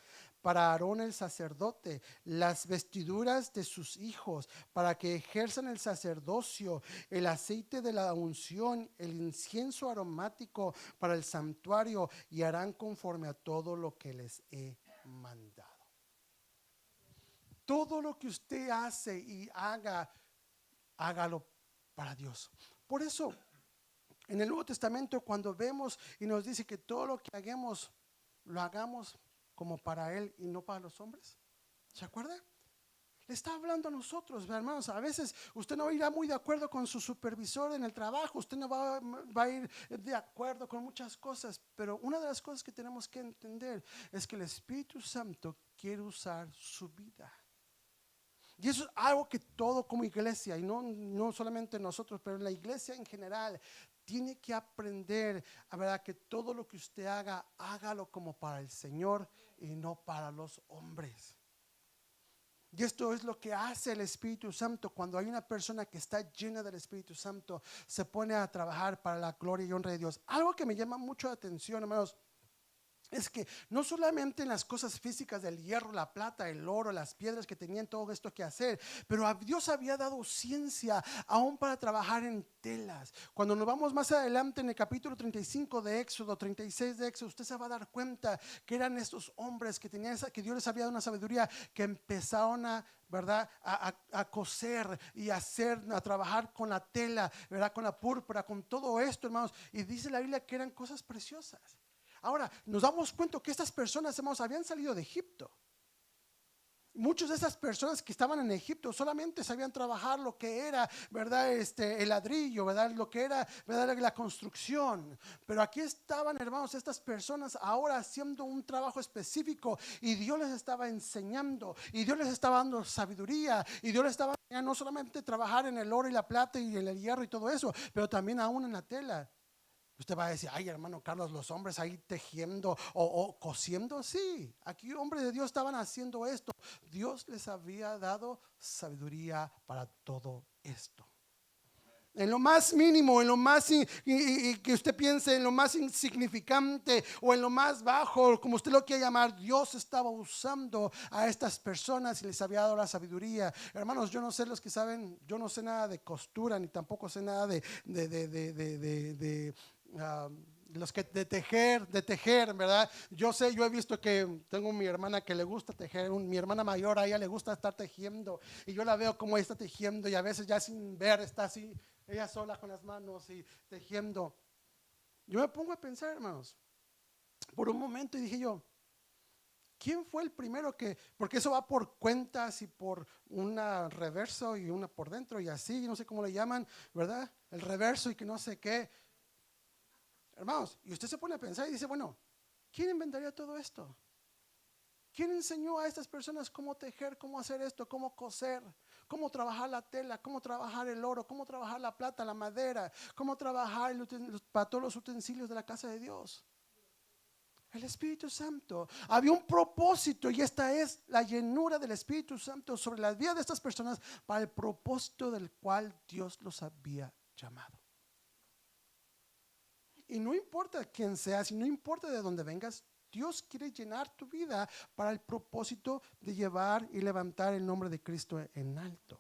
para Aarón el sacerdote, las vestiduras de sus hijos, para que ejerzan el sacerdocio, el aceite de la unción, el incienso aromático para el santuario, y harán conforme a todo lo que les he mandado. Todo lo que usted hace y haga, hágalo para Dios. Por eso, en el Nuevo Testamento, cuando vemos y nos dice que todo lo que hagamos, lo hagamos como para Él y no para los hombres, ¿se acuerda? Le está hablando a nosotros, hermanos. A veces usted no irá muy de acuerdo con su supervisor en el trabajo, usted no va a ir de acuerdo con muchas cosas, pero una de las cosas que tenemos que entender es que el Espíritu Santo quiere usar su vida. Y eso es algo que todo como iglesia, y no solamente nosotros, pero la iglesia en general, tiene que aprender a verdad que todo lo que usted haga, hágalo como para el Señor y no para los hombres. Y esto es lo que hace el Espíritu Santo. Cuando hay una persona que está llena del Espíritu Santo, se pone a trabajar para la gloria y honra de Dios. Algo que me llama mucho la atención, hermanos, es que no solamente en las cosas físicas del hierro, la plata, el oro, las piedras que tenían todo esto que hacer, pero a Dios había dado ciencia aún para trabajar en telas. Cuando nos vamos más adelante en el capítulo 35 de Éxodo, 36 de Éxodo, usted se va a dar cuenta que eran estos hombres que tenían que Dios les había dado una sabiduría, que empezaron ¿verdad? A coser y a trabajar con la tela, ¿verdad? Con la púrpura, con todo esto, hermanos. Y dice la Biblia que eran cosas preciosas. Ahora, nos damos cuenta que estas personas, hermanos, habían salido de Egipto. Muchas de esas personas que estaban en Egipto solamente sabían trabajar lo que era, ¿verdad? El ladrillo, ¿verdad? Lo que era, ¿verdad? La construcción. Pero aquí estaban, hermanos, estas personas ahora haciendo un trabajo específico y Dios les estaba enseñando y Dios les estaba dando sabiduría y Dios les estaba enseñando no solamente trabajar en el oro y la plata y en el hierro y todo eso, pero también aún en la tela. Usted va a decir, ay, hermano Carlos, los hombres ahí tejiendo o cosiendo. Sí, aquí hombres de Dios estaban haciendo esto. Dios les había dado sabiduría para todo esto. En lo más mínimo, en lo más y que usted piense, en lo más insignificante o en lo más bajo, como usted lo quiera llamar, Dios estaba usando a estas personas y les había dado la sabiduría. Hermanos, yo no sé los que saben, yo no sé nada de costura ni tampoco sé nada de los que de tejer, ¿verdad? Yo he visto que tengo mi hermana que le gusta tejer, mi hermana mayor, a ella le gusta estar tejiendo y yo la veo como ella está tejiendo y a veces ya sin ver está así, ella sola con las manos y tejiendo. Yo me pongo a pensar, hermanos, por un momento y dije yo, ¿quién fue el primero que, porque eso va por cuentas y por una reverso y una por dentro y así, no sé cómo le llaman, ¿verdad? El reverso y que no sé qué. Hermanos, y usted se pone a pensar y dice, bueno, ¿quién inventaría todo esto? ¿Quién enseñó a estas personas cómo tejer, cómo hacer esto, cómo coser, cómo trabajar la tela, cómo trabajar el oro, cómo trabajar la plata, la madera, cómo trabajar para todos los utensilios de la casa de Dios? El Espíritu Santo. Había un propósito y esta es la llenura del Espíritu Santo sobre la vida de estas personas para el propósito del cual Dios los había llamado. Y no importa quién seas, y no importa de dónde vengas, Dios quiere llenar tu vida para el propósito de llevar y levantar el nombre de Cristo en alto.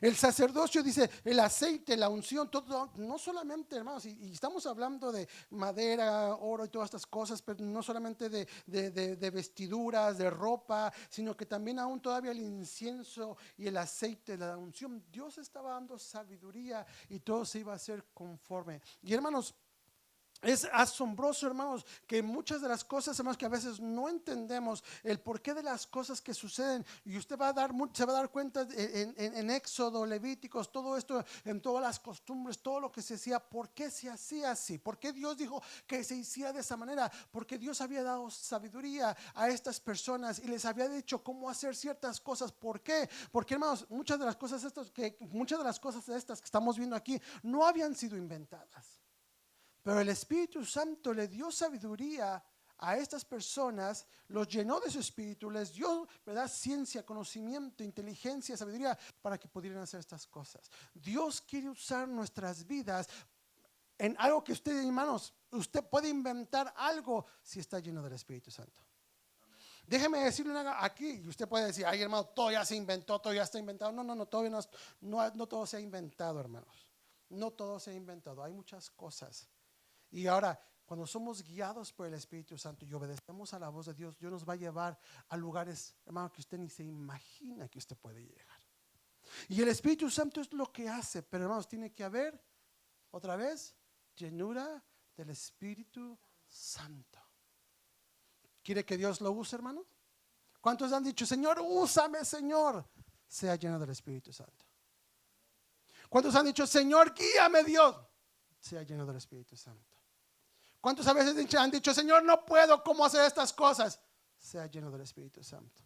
El sacerdocio dice, el aceite, la unción, todo, no solamente, hermanos, y estamos hablando de madera, oro y todas estas cosas, pero no solamente de vestiduras, de ropa, sino que también aún todavía el incienso y el aceite, la unción. Dios estaba dando sabiduría y todo se iba a hacer conforme. Y hermanos, es asombroso, hermanos, que muchas de las cosas, hermanos, que a veces no entendemos el porqué de las cosas que suceden, y usted se va a dar cuenta en Éxodo, Levíticos, todo esto, en todas las costumbres, todo lo que se hacía, por qué se hacía así, por qué Dios dijo que se hiciera de esa manera, porque Dios había dado sabiduría a estas personas y les había dicho cómo hacer ciertas cosas. ¿Por qué? Porque, hermanos, muchas de las cosas estas que estamos viendo aquí no habían sido inventadas. Pero el Espíritu Santo le dio sabiduría a estas personas, los llenó de su espíritu, les dio, ¿verdad?, ciencia, conocimiento, inteligencia, sabiduría para que pudieran hacer estas cosas. Dios quiere usar nuestras vidas en algo que usted, hermanos, usted puede inventar algo si está lleno del Espíritu Santo. Déjeme decirle aquí, y usted puede decir, ay, hermano, todo ya se inventó, todo ya está inventado. No, todavía no todo se ha inventado, hermanos. No todo se ha inventado, hay muchas cosas. Y ahora, cuando somos guiados por el Espíritu Santo y obedecemos a la voz de Dios, Dios nos va a llevar a lugares, hermano, que usted ni se imagina que usted puede llegar. Y el Espíritu Santo es lo que hace, pero hermanos, tiene que haber, otra vez, llenura del Espíritu Santo. ¿Quiere que Dios lo use, hermano? ¿Cuántos han dicho, Señor, úsame, Señor? Sea lleno del Espíritu Santo. ¿Cuántos han dicho, Señor, guíame, Dios? Sea lleno del Espíritu Santo. ¿Cuántos a veces han dicho, Señor, no puedo, cómo hacer estas cosas? Sea lleno del Espíritu Santo.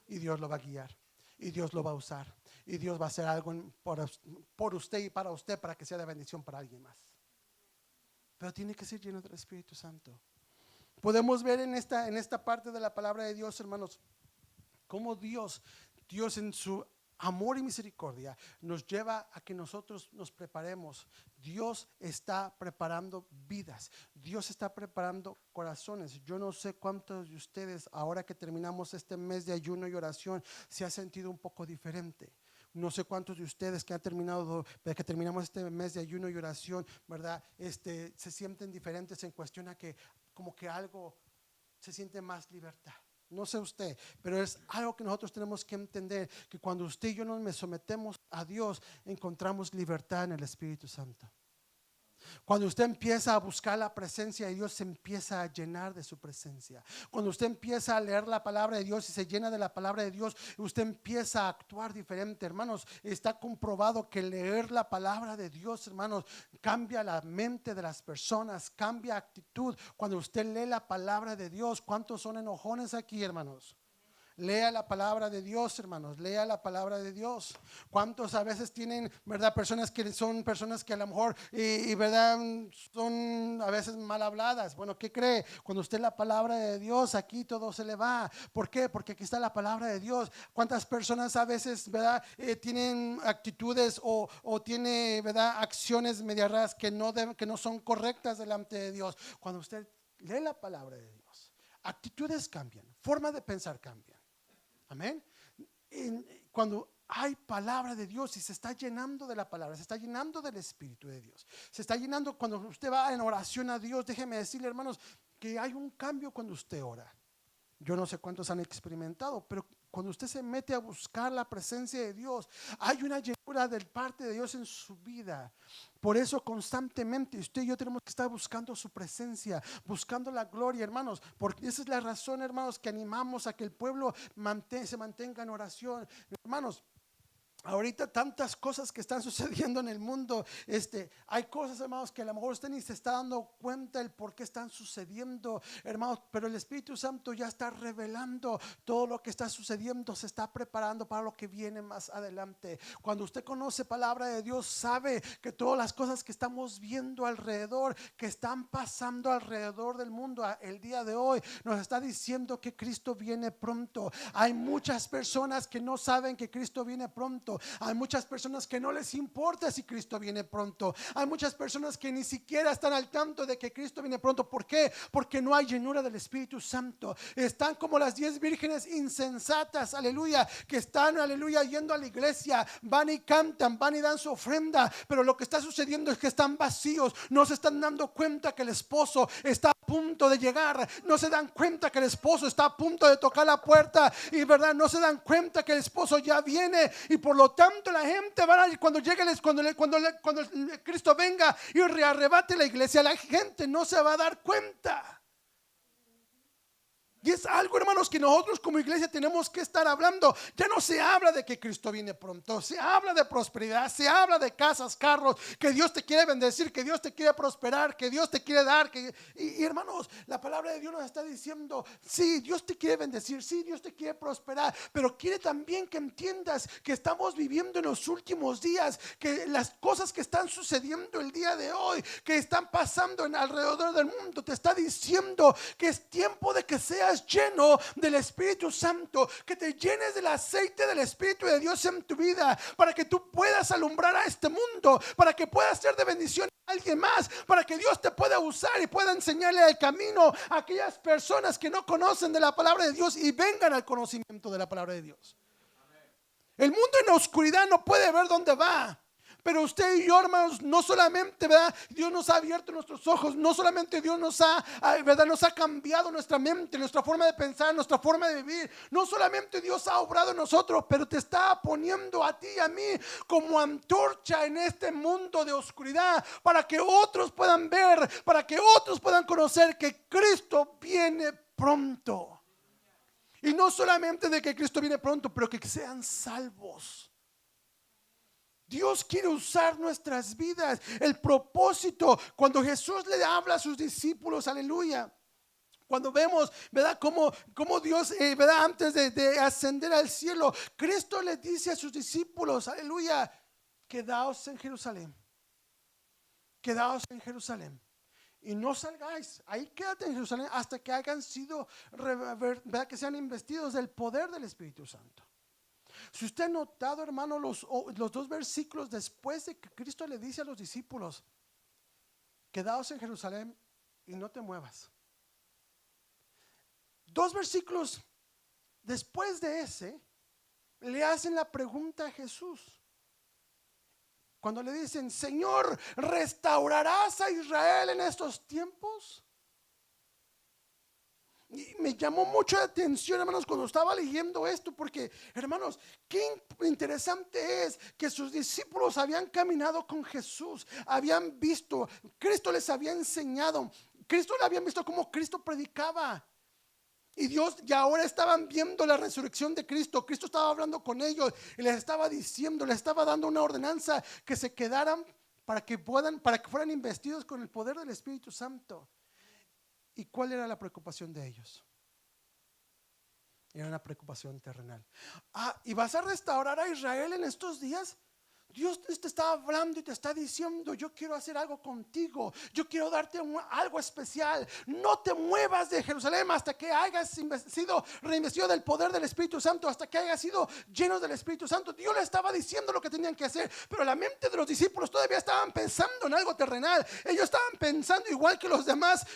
Y Dios lo va a guiar. Y Dios lo va a usar. Y Dios va a hacer algo por usted y para que sea de bendición para alguien más. Pero tiene que ser lleno del Espíritu Santo. Podemos ver en esta parte de la palabra de Dios, hermanos, cómo Dios en su amor y misericordia nos lleva a que nosotros nos preparemos. Dios está preparando vidas. Dios está preparando corazones. Yo no sé cuántos de ustedes, ahora que terminamos este mes de ayuno y oración, se ha sentido un poco diferente. No sé cuántos de ustedes que terminamos este mes de ayuno y oración, ¿verdad? Se sienten diferentes en cuestión a que como que algo se siente más libertad. No sé usted, pero es algo que nosotros tenemos que entender, que cuando usted y yo nos sometemos a Dios, encontramos libertad en el Espíritu Santo. Cuando usted empieza a buscar la presencia de Dios, se empieza a llenar de su presencia. Cuando usted empieza a leer la palabra de Dios y se llena de la palabra de Dios, usted empieza a actuar diferente. Hermanos, está comprobado que leer la palabra de Dios, hermanos, cambia la mente de las personas, cambia actitud. Cuando usted lee la palabra de Dios, ¿cuántos son enojones aquí, hermanos? Lea la palabra de Dios, hermanos. Lea la palabra de Dios. ¿Cuántos a veces tienen, verdad, personas que a lo mejor y verdad son a veces mal habladas? Bueno, ¿qué cree? Cuando usted la palabra de Dios, aquí todo se le va. ¿Por qué? Porque aquí está la palabra de Dios. ¿Cuántas personas a veces, verdad, tienen actitudes o tiene, verdad, acciones medias raras que no son correctas delante de Dios? Cuando usted lee la palabra de Dios, actitudes cambian, forma de pensar cambia. Amén. Cuando hay palabra de Dios y se está llenando de la palabra, se está llenando del Espíritu de Dios, se está llenando cuando usted va en oración a Dios. Déjeme decirle, hermanos, que hay un cambio cuando usted ora. Yo no sé cuántos han experimentado, pero cuando usted se mete a buscar la presencia de Dios, hay una llenura de parte de Dios en su vida. Por eso constantemente usted y yo tenemos que estar buscando su presencia, buscando la gloria, hermanos, porque esa es la razón, hermanos, que animamos a que el pueblo se mantenga en oración. Hermanos, ahorita tantas cosas que están sucediendo en el mundo, hay cosas, hermanos, que a lo mejor usted ni se está dando cuenta el por qué están sucediendo, hermanos, pero el Espíritu Santo ya está revelando todo lo que está sucediendo, se está preparando para lo que viene más adelante. Cuando usted conoce palabra de Dios, sabe que todas las cosas que estamos viendo alrededor, que están pasando alrededor del mundo el día de hoy, nos está diciendo que Cristo viene pronto. Hay muchas personas que no saben que Cristo viene pronto. Hay muchas personas que no les importa si Cristo viene pronto. Hay muchas personas que ni siquiera están al tanto de que Cristo viene pronto. ¿Por qué? Porque no hay llenura del Espíritu Santo. Están como las 10 vírgenes insensatas, aleluya, que están, aleluya, yendo a la iglesia, van y cantan, van y dan su ofrenda, pero lo que está sucediendo es que están vacíos. No se están dando cuenta que el esposo está a punto de llegar. No se dan cuenta que el esposo está a punto de tocar la puerta, y verdad, no se dan cuenta que el esposo ya viene. Y por lo tanto la gente va a, cuando Cristo venga y rearrebate la iglesia, la gente no se va a dar cuenta. Y es algo, hermanos, que nosotros como iglesia tenemos que estar hablando. Ya no se habla de que Cristo viene pronto, se habla de prosperidad, se habla de casas, carros, que Dios te quiere bendecir, que Dios te quiere prosperar, que Dios te quiere dar, y hermanos, la palabra de Dios nos está diciendo, sí, Dios te quiere bendecir, sí, Dios te quiere prosperar, pero quiere también que entiendas que estamos viviendo en los últimos días, que las cosas que están sucediendo el día de hoy, que están pasando alrededor del mundo, te está diciendo que es tiempo de que seas lleno del Espíritu Santo, que te llenes del aceite del Espíritu de Dios en tu vida, para que tú puedas alumbrar a este mundo, para que puedas ser de bendición a alguien más, para que Dios te pueda usar y pueda enseñarle el camino a aquellas personas que no conocen de la palabra de Dios y vengan al conocimiento de la palabra de Dios. El mundo en la oscuridad no puede ver dónde va. Pero usted y yo, hermanos, no solamente, ¿verdad? Dios nos ha abierto nuestros ojos, no solamente Dios nos ha, ¿verdad? Nos ha cambiado nuestra mente, nuestra forma de pensar, nuestra forma de vivir. No solamente Dios ha obrado en nosotros, pero te está poniendo a ti y a mí como antorcha en este mundo de oscuridad, para que otros puedan ver, para que otros puedan conocer que Cristo viene pronto. Y no solamente de que Cristo viene pronto, pero que sean salvos. Dios quiere usar nuestras vidas. El propósito, cuando Jesús le habla a sus discípulos, aleluya. Cuando vemos, ¿verdad? Cómo Dios, ¿verdad? Antes de ascender al cielo, Cristo le dice a sus discípulos, aleluya, quedaos en Jerusalén. Quedaos en Jerusalén. Y no salgáis, ahí quédate en Jerusalén hasta que hayan sido, ¿verdad? Que sean investidos del poder del Espíritu Santo. Si usted ha notado, hermano, los dos versículos después de que Cristo le dice a los discípulos, quedaos en Jerusalén y no te muevas. Dos versículos después de ese, le hacen la pregunta a Jesús. Cuando le dicen, Señor, ¿restaurarás a Israel en estos tiempos? Y me llamó mucho la atención, hermanos, cuando estaba leyendo esto, porque, hermanos, qué interesante es que sus discípulos habían caminado con Jesús, habían visto, Cristo les había enseñado, Cristo le habían visto cómo Cristo predicaba. Y Dios, y ahora estaban viendo la resurrección de Cristo. Cristo estaba hablando con ellos y les estaba diciendo, les estaba dando una ordenanza que se quedaran para que fueran investidos con el poder del Espíritu Santo. ¿Y cuál era la preocupación de ellos? Era una preocupación terrenal. ¿Y vas a restaurar a Israel en estos días? Dios te está hablando y te está diciendo, yo quiero hacer algo contigo, yo quiero darte algo especial. No te muevas de Jerusalén hasta que hayas sido reinvestido del poder del Espíritu Santo, hasta que hayas sido llenos del Espíritu Santo. Dios le estaba diciendo lo que tenían que hacer, pero la mente de los discípulos todavía estaban pensando en algo terrenal. Ellos estaban pensando igual que los demás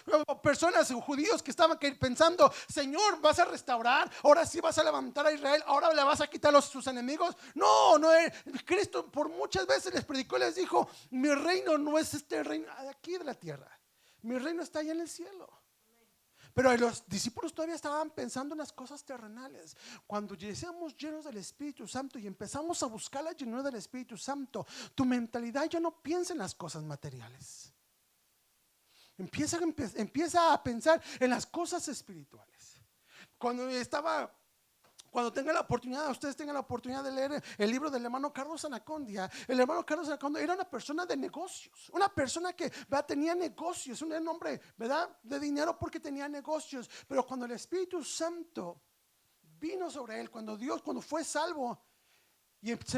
personas judíos que estaban pensando, Señor, vas a restaurar, ahora sí vas a levantar a Israel, ahora le vas a quitar sus enemigos. No, Cristo por muchas veces les predicó y les dijo, mi reino no es este reino aquí de la tierra, mi reino está allá en el cielo. Pero los discípulos todavía estaban pensando en las cosas terrenales. Cuando seamos llenos del Espíritu Santo y empezamos a buscar la llenura del Espíritu Santo, tu mentalidad ya no piensa en las cosas materiales. Empieza a pensar en las cosas espirituales. Cuando tengan la oportunidad, ustedes tengan la oportunidad de leer el libro del hermano Carlos Anacondia. El hermano Carlos Anacondia era una persona de negocios, una persona que, ¿verdad?, tenía negocios, un hombre, ¿verdad?, de dinero porque tenía negocios. Pero cuando el Espíritu Santo vino sobre él, cuando fue salvo y se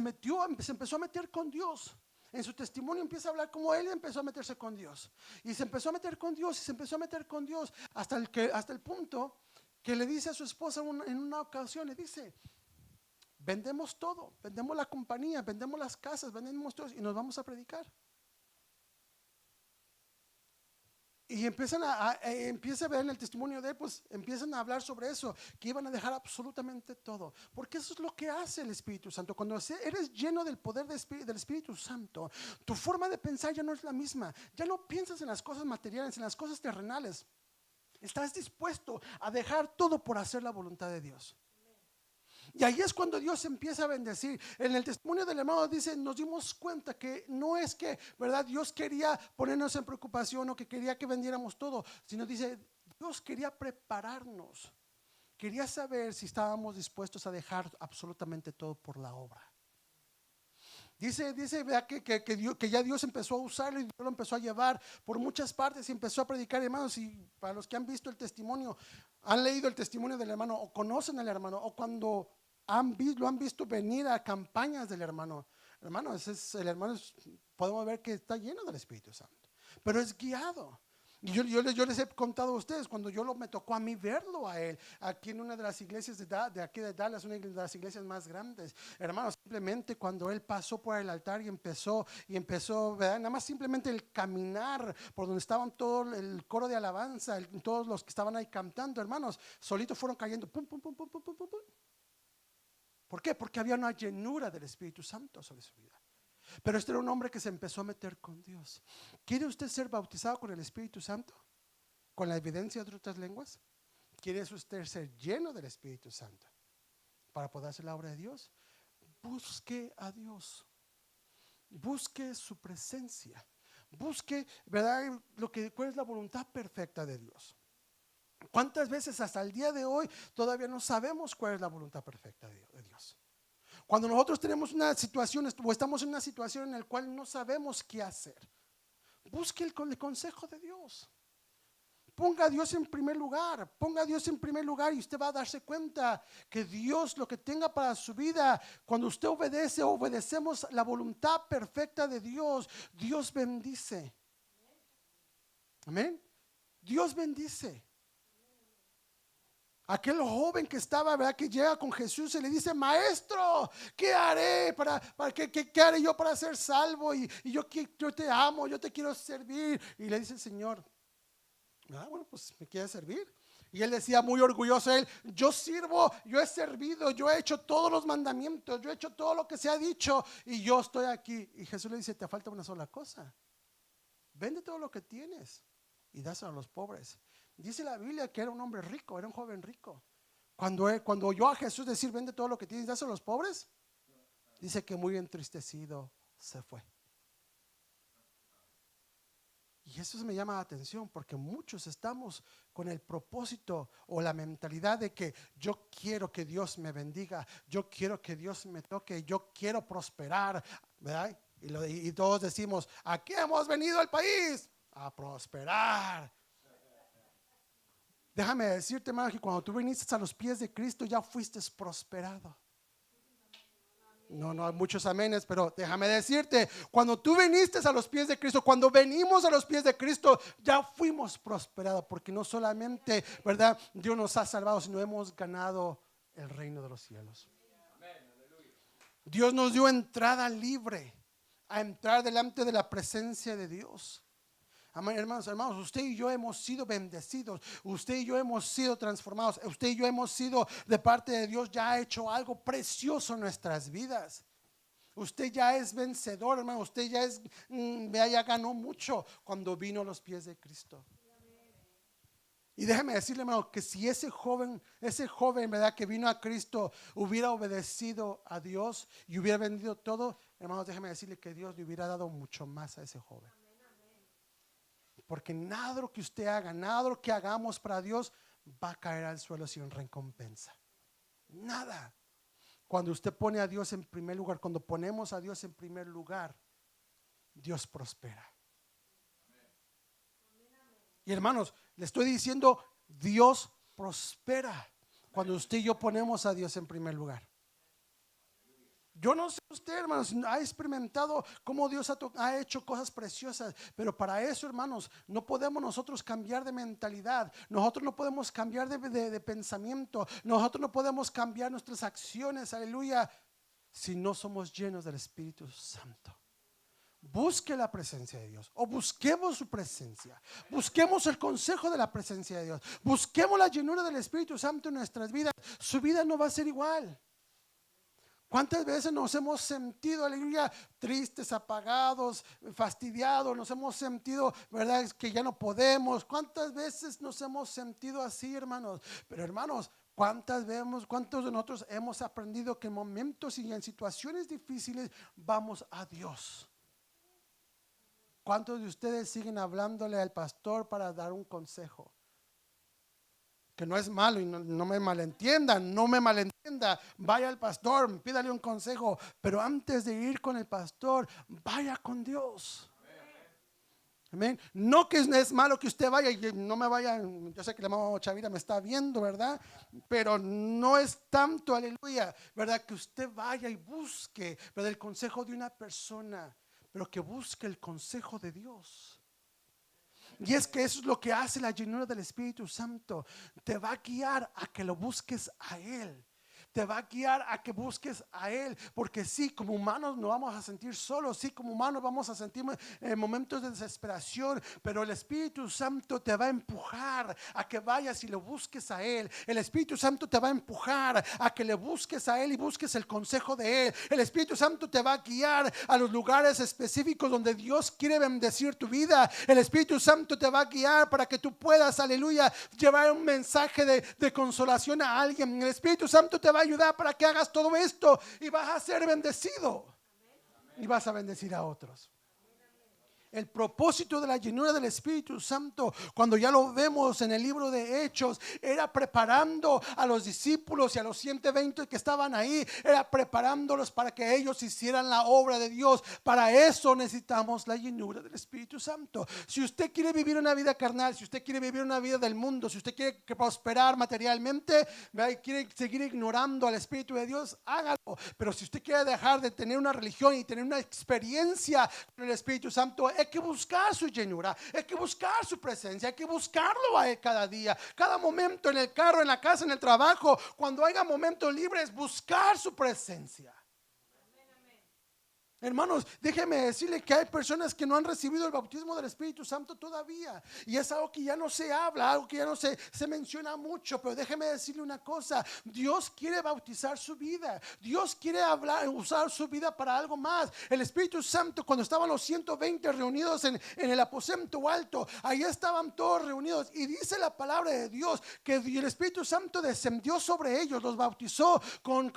empezó a meter con Dios. En su testimonio empieza a hablar como él empezó a meterse con Dios. Y se empezó a meter con Dios y se empezó a meter con Dios hasta el punto que le dice a su esposa en una ocasión, le dice, vendemos todo, vendemos la compañía, vendemos las casas, vendemos todo y nos vamos a predicar. Y empieza a ver en el testimonio de él, pues empiezan a hablar sobre eso, que iban a dejar absolutamente todo, porque eso es lo que hace el Espíritu Santo. Cuando eres lleno del poder del Espíritu Santo, tu forma de pensar ya no es la misma, ya no piensas en las cosas materiales, en las cosas terrenales. Estás dispuesto a dejar todo por hacer la voluntad de Dios. Y ahí es cuando Dios empieza a bendecir. En el testimonio del hermano dice, nos dimos cuenta que no es que, ¿verdad?, Dios quería ponernos en preocupación o que quería que vendiéramos todo, sino dice, Dios quería prepararnos. Quería saber si estábamos dispuestos a dejar absolutamente todo por la obra. Dice que ya Dios empezó a usarlo y Dios lo empezó a llevar por muchas partes y empezó a predicar, hermanos. Y para los que han visto el testimonio, han leído el testimonio del hermano o conocen al hermano, o cuando lo han visto venir a campañas del hermano, el hermano podemos ver que está lleno del Espíritu Santo, pero es guiado. Y yo les he contado a ustedes cuando me tocó a mí verlo a él aquí en una de las iglesias de aquí de Dallas, una de las iglesias más grandes, hermanos. Simplemente cuando él pasó por el altar y empezó, ¿verdad?, nada más simplemente el caminar por donde estaban todo el coro de alabanza, todos los que estaban ahí cantando, hermanos, solitos fueron cayendo, pum, pum, pum, pum, pum, pum, pum. ¿Por qué? Porque había una llenura del Espíritu Santo sobre su vida. Pero este era un hombre que se empezó a meter con Dios. ¿Quiere usted ser bautizado con el Espíritu Santo? ¿Con la evidencia de otras lenguas? ¿Quiere usted ser lleno del Espíritu Santo para poder hacer la obra de Dios? Busque a Dios. Busque su presencia. Busque, ¿verdad?, cuál es la voluntad perfecta de Dios. ¿Cuántas veces hasta el día de hoy todavía no sabemos cuál es la voluntad perfecta de Dios? Cuando nosotros tenemos una situación o estamos en una situación en la cual no sabemos qué hacer, busque el consejo de Dios. Ponga a Dios en primer lugar, ponga a Dios en primer lugar y usted va a darse cuenta que Dios lo que tenga para su vida, cuando usted obedecemos la voluntad perfecta de Dios, Dios bendice. Amén. Dios bendice. Aquel joven que estaba, ¿verdad? Que llega con Jesús y le dice: maestro, ¿qué haré qué haré yo para ser salvo? Y yo te amo, yo te quiero servir. Y le dice el Señor: bueno, pues me quiere servir. Y él decía muy orgulloso, yo sirvo, yo he servido, yo he hecho todos los mandamientos, yo he hecho todo lo que se ha dicho y yo estoy aquí. Y Jesús le dice: te falta una sola cosa, vende todo lo que tienes y dáselo a los pobres. Dice la Biblia que era un hombre rico, era un joven rico. Cuando oyó a Jesús decir: vende todo lo que tienes y dáselo a los pobres, dice que muy entristecido se fue. Y eso me llama la atención, porque muchos estamos con el propósito o la mentalidad de que yo quiero que Dios me bendiga, yo quiero que Dios me toque, yo quiero prosperar, ¿verdad? Y todos decimos: ¿a qué hemos venido al país? A prosperar. Déjame decirte, hermano, que cuando tú viniste a los pies de Cristo ya fuiste prosperado. No hay muchos amenes, pero déjame decirte, cuando tú viniste a los pies de Cristo, cuando venimos a los pies de Cristo, ya fuimos prosperados, porque no solamente, ¿verdad?, Dios nos ha salvado, sino hemos ganado el reino de los cielos. Dios nos dio entrada libre a entrar delante de la presencia de Dios. Amén, hermanos, usted y yo hemos sido bendecidos, usted y yo hemos sido transformados, usted y yo hemos sido de parte de Dios, ya ha hecho algo precioso en nuestras vidas. Usted ya es vencedor, hermano, usted ya ganó mucho cuando vino a los pies de Cristo. Y déjeme decirle, hermano, que si ese joven, ¿verdad?, que vino a Cristo hubiera obedecido a Dios y hubiera vendido todo, hermanos, déjeme decirle que Dios le hubiera dado mucho más a ese joven. Porque nada de lo que usted haga, nada de lo que hagamos para Dios va a caer al suelo sin recompensa. Nada. Cuando usted pone a Dios en primer lugar, cuando ponemos a Dios en primer lugar, Dios prospera. Y hermanos, le estoy diciendo, Dios prospera cuando usted y yo ponemos a Dios en primer lugar. Yo no sé usted, hermanos, ha experimentado cómo Dios ha hecho cosas preciosas, pero para eso, hermanos, no podemos nosotros cambiar de mentalidad, nosotros no podemos cambiar de pensamiento, nosotros no podemos cambiar nuestras acciones, aleluya, si no somos llenos del Espíritu Santo. Busque la presencia de Dios, o busquemos su presencia, busquemos el consejo de la presencia de Dios, busquemos la llenura del Espíritu Santo en nuestras vidas. Su vida no va a ser igual. ¿Cuántas veces nos hemos sentido, aleluya, tristes, apagados, fastidiados? Nos hemos sentido, ¿verdad?, que ya no podemos. ¿Cuántas veces nos hemos sentido así, hermanos? Pero, hermanos, ¿cuántos de nosotros hemos aprendido que en momentos y en situaciones difíciles vamos a Dios? ¿Cuántos de ustedes siguen hablándole al pastor para dar un consejo? Que no es malo, y no me malentienda, vaya al pastor, pídale un consejo, pero antes de ir con el pastor, vaya con Dios. Amén. No que es malo que usted vaya y no me vaya. Yo sé que la mamá Chavira me está viendo, ¿verdad? Pero no es tanto, aleluya, ¿verdad?, que usted vaya y busque, ¿verdad?, el consejo de una persona, pero que busque el consejo de Dios. Y es que eso es lo que hace la llenura del Espíritu Santo. Te va a guiar a que lo busques a Él. Te va a guiar a que busques a Él. Porque sí, como humanos nos vamos a sentir solos. Sí, como humanos vamos a sentir momentos de desesperación. Pero el Espíritu Santo te va a empujar a que vayas y lo busques a Él. El Espíritu Santo te va a empujar a que le busques a Él y busques el consejo de Él. El Espíritu Santo te va a guiar a los lugares específicos donde Dios quiere bendecir tu vida. El Espíritu Santo te va a guiar para que tú puedas, aleluya, llevar un mensaje de consolación a alguien. El Espíritu Santo te va a ayudar para que hagas todo esto y vas a ser bendecido y vas a bendecir a otros. El propósito de la llenura del Espíritu Santo, cuando ya lo vemos en el libro de Hechos, era preparando a los discípulos y a los 120 que estaban ahí, era preparándolos para que ellos hicieran la obra de Dios. Para eso necesitamos la llenura del Espíritu Santo. Si usted quiere vivir una vida carnal, si usted quiere vivir una vida del mundo, si usted quiere prosperar materialmente, ¿verdad?, y quiere seguir ignorando al Espíritu de Dios, hágalo. Pero si usted quiere dejar de tener una religión y tener una experiencia con el Espíritu Santo, hay que buscar su llenura, hay que buscar su presencia, hay que buscarlo a él cada día, cada momento, en el carro, en la casa, en el trabajo, cuando haya momentos libres, buscar su presencia. Hermanos, déjeme decirle que hay personas que no han recibido el bautismo del Espíritu Santo todavía, y es algo que ya no se habla, algo que ya no se menciona mucho. Pero déjeme decirle una cosa: Dios quiere bautizar su vida, Dios quiere usar su vida para algo más. El Espíritu Santo, cuando estaban los 120 reunidos en el aposento alto, ahí estaban todos reunidos, y dice la palabra de Dios que el Espíritu Santo descendió sobre ellos, los bautizó con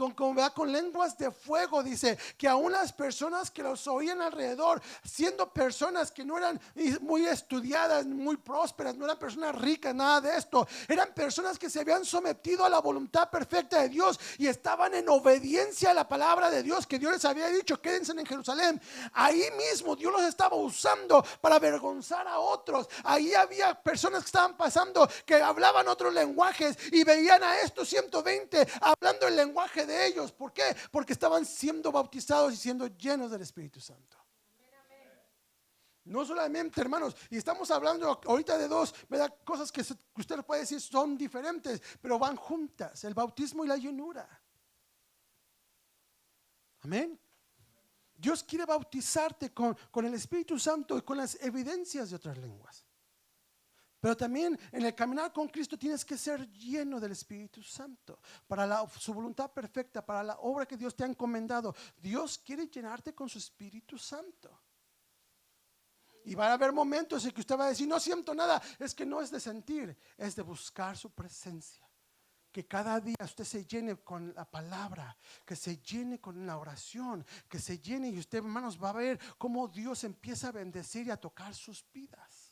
lenguas de fuego. Dice que aún las personas que los oían alrededor, siendo personas que no eran muy estudiadas, muy prósperas, no eran personas ricas, nada de esto, eran personas que se habían sometido a la voluntad perfecta de Dios y estaban en obediencia a la palabra de Dios, que Dios les había dicho: quédense en Jerusalén. Ahí mismo Dios los estaba usando para avergonzar a otros. Ahí había personas que estaban pasando, que hablaban otros lenguajes, y veían a estos 120 hablando el lenguaje de ellos. ¿Por qué? Porque estaban siendo bautizados y siendo llenos del Espíritu Santo. No solamente, hermanos, y estamos hablando ahorita de dos, ¿verdad?, cosas que usted puede decir son diferentes, pero van juntas: el bautismo y la llenura. Amén. Dios quiere bautizarte con el Espíritu Santo y con las evidencias de otras lenguas. Pero también en el caminar con Cristo tienes que ser lleno del Espíritu Santo para su voluntad perfecta, para la obra que Dios te ha encomendado. Dios quiere llenarte con su Espíritu Santo. Y van a haber momentos en que usted va a decir: no siento nada. Es que no es de sentir, es de buscar su presencia. Que cada día usted se llene con la palabra, que se llene con la oración, que se llene, y usted, hermanos, va a ver cómo Dios empieza a bendecir y a tocar sus vidas.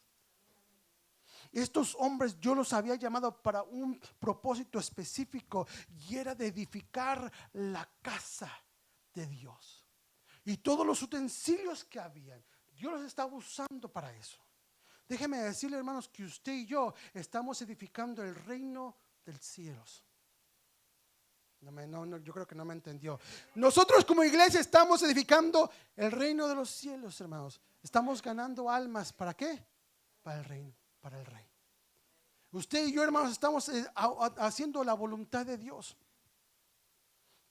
Estos hombres yo los había llamado para un propósito específico, y era de edificar la casa de Dios. Y todos los utensilios que habían, Dios los estaba usando para eso. Déjeme decirle, hermanos, que usted y yo estamos edificando el reino de los cielos. No, yo creo que no me entendió. Nosotros como iglesia estamos edificando el reino de los cielos, hermanos. Estamos ganando almas. ¿Para qué? Para el reino, para el rey. Usted y yo, hermanos, estamos haciendo la voluntad de Dios.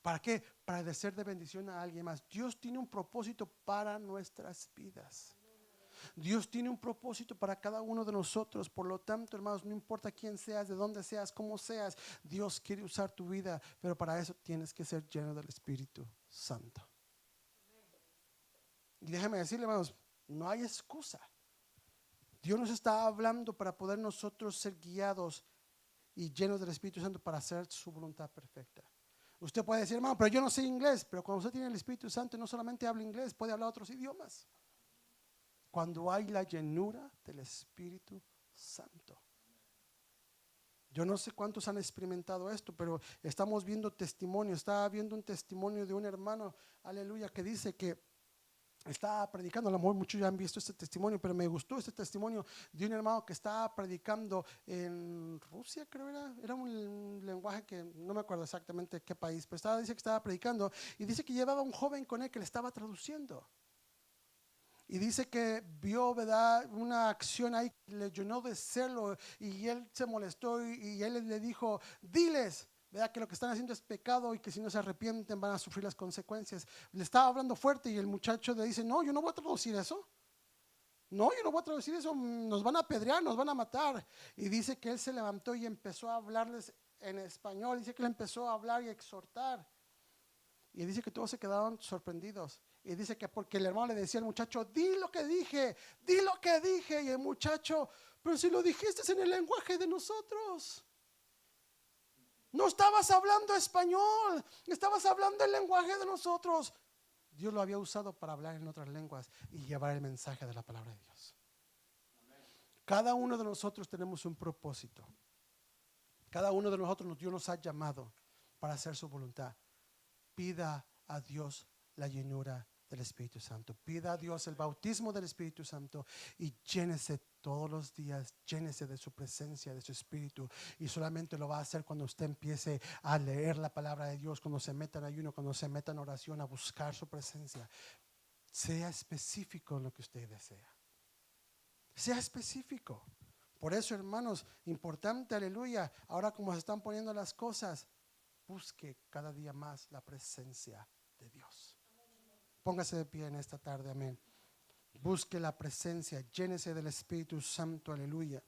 ¿Para qué? Para ser de bendición a alguien más. Dios tiene un propósito para nuestras vidas. Dios tiene un propósito para cada uno de nosotros. Por lo tanto, hermanos, no importa quién seas, de dónde seas, cómo seas, Dios quiere usar tu vida. Pero para eso tienes que ser lleno del Espíritu Santo. Y déjame decirle, hermanos, no hay excusa. Dios nos está hablando para poder nosotros ser guiados y llenos del Espíritu Santo para hacer su voluntad perfecta. Usted puede decir: hermano, pero yo no sé inglés. Pero cuando usted tiene el Espíritu Santo, no solamente habla inglés, puede hablar otros idiomas. Cuando hay la llenura del Espíritu Santo. Yo no sé cuántos han experimentado esto, pero estamos viendo testimonio. Estaba viendo un testimonio de un hermano, aleluya, que dice que estaba predicando. A lo mejor muchos ya han visto este testimonio, pero me gustó este testimonio de un hermano que estaba predicando en Rusia, creo era un lenguaje que no me acuerdo exactamente qué país, pero dice que estaba predicando, y dice que llevaba un joven con él que le estaba traduciendo. Y dice que vio, ¿verdad?, una acción ahí que le llenó de celo, y él se molestó, y él le dijo: diles, ¿verdad?, que lo que están haciendo es pecado, y que si no se arrepienten van a sufrir las consecuencias. Le estaba hablando fuerte, y el muchacho le dice: no, yo no voy a traducir eso. No, yo no voy a traducir eso, nos van a apedrear, nos van a matar. Y dice que él se levantó y empezó a hablarles en español. Dice que él empezó a hablar y a exhortar. Y dice que todos se quedaron sorprendidos. Y dice que porque el hermano le decía al muchacho: di lo que dije, di lo que dije. Y el muchacho: pero si lo dijiste en el lenguaje de nosotros. No estabas hablando español, estabas hablando el lenguaje de nosotros. Dios lo había usado para hablar en otras lenguas y llevar el mensaje de la palabra de Dios. Cada uno de nosotros tenemos un propósito. Cada uno de nosotros, Dios nos ha llamado para hacer su voluntad. Pida a Dios la llenura del Espíritu Santo. Pida a Dios el bautismo del Espíritu Santo y llénese todos los días, llénese de su presencia, de su Espíritu. Y solamente lo va a hacer cuando usted empiece a leer la palabra de Dios, cuando se meta en ayuno, cuando se meta en oración, a buscar su presencia. Sea específico en lo que usted desea. Sea específico. Por eso, hermanos, importante, aleluya. Ahora como se están poniendo las cosas, busque cada día más la presencia de Dios. Póngase de pie en esta tarde, amén. Busque la presencia, llénese del Espíritu Santo, aleluya.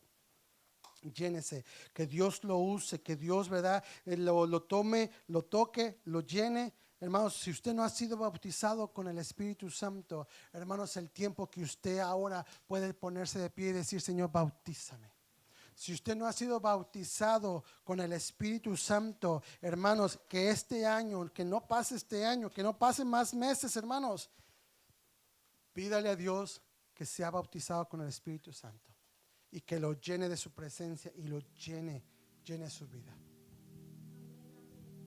Llénese, que Dios lo use, que Dios, ¿verdad? Lo tome, lo toque, lo llene. Hermanos, si usted no ha sido bautizado con el Espíritu Santo, hermanos, el tiempo que usted ahora puede ponerse de pie y decir, Señor, bautízame. Si usted no ha sido bautizado con el Espíritu Santo, hermanos, que este año, que no pase este año, que no pasen más meses, hermanos, pídale a Dios que sea bautizado con el Espíritu Santo y que lo llene de su presencia y lo llene su vida.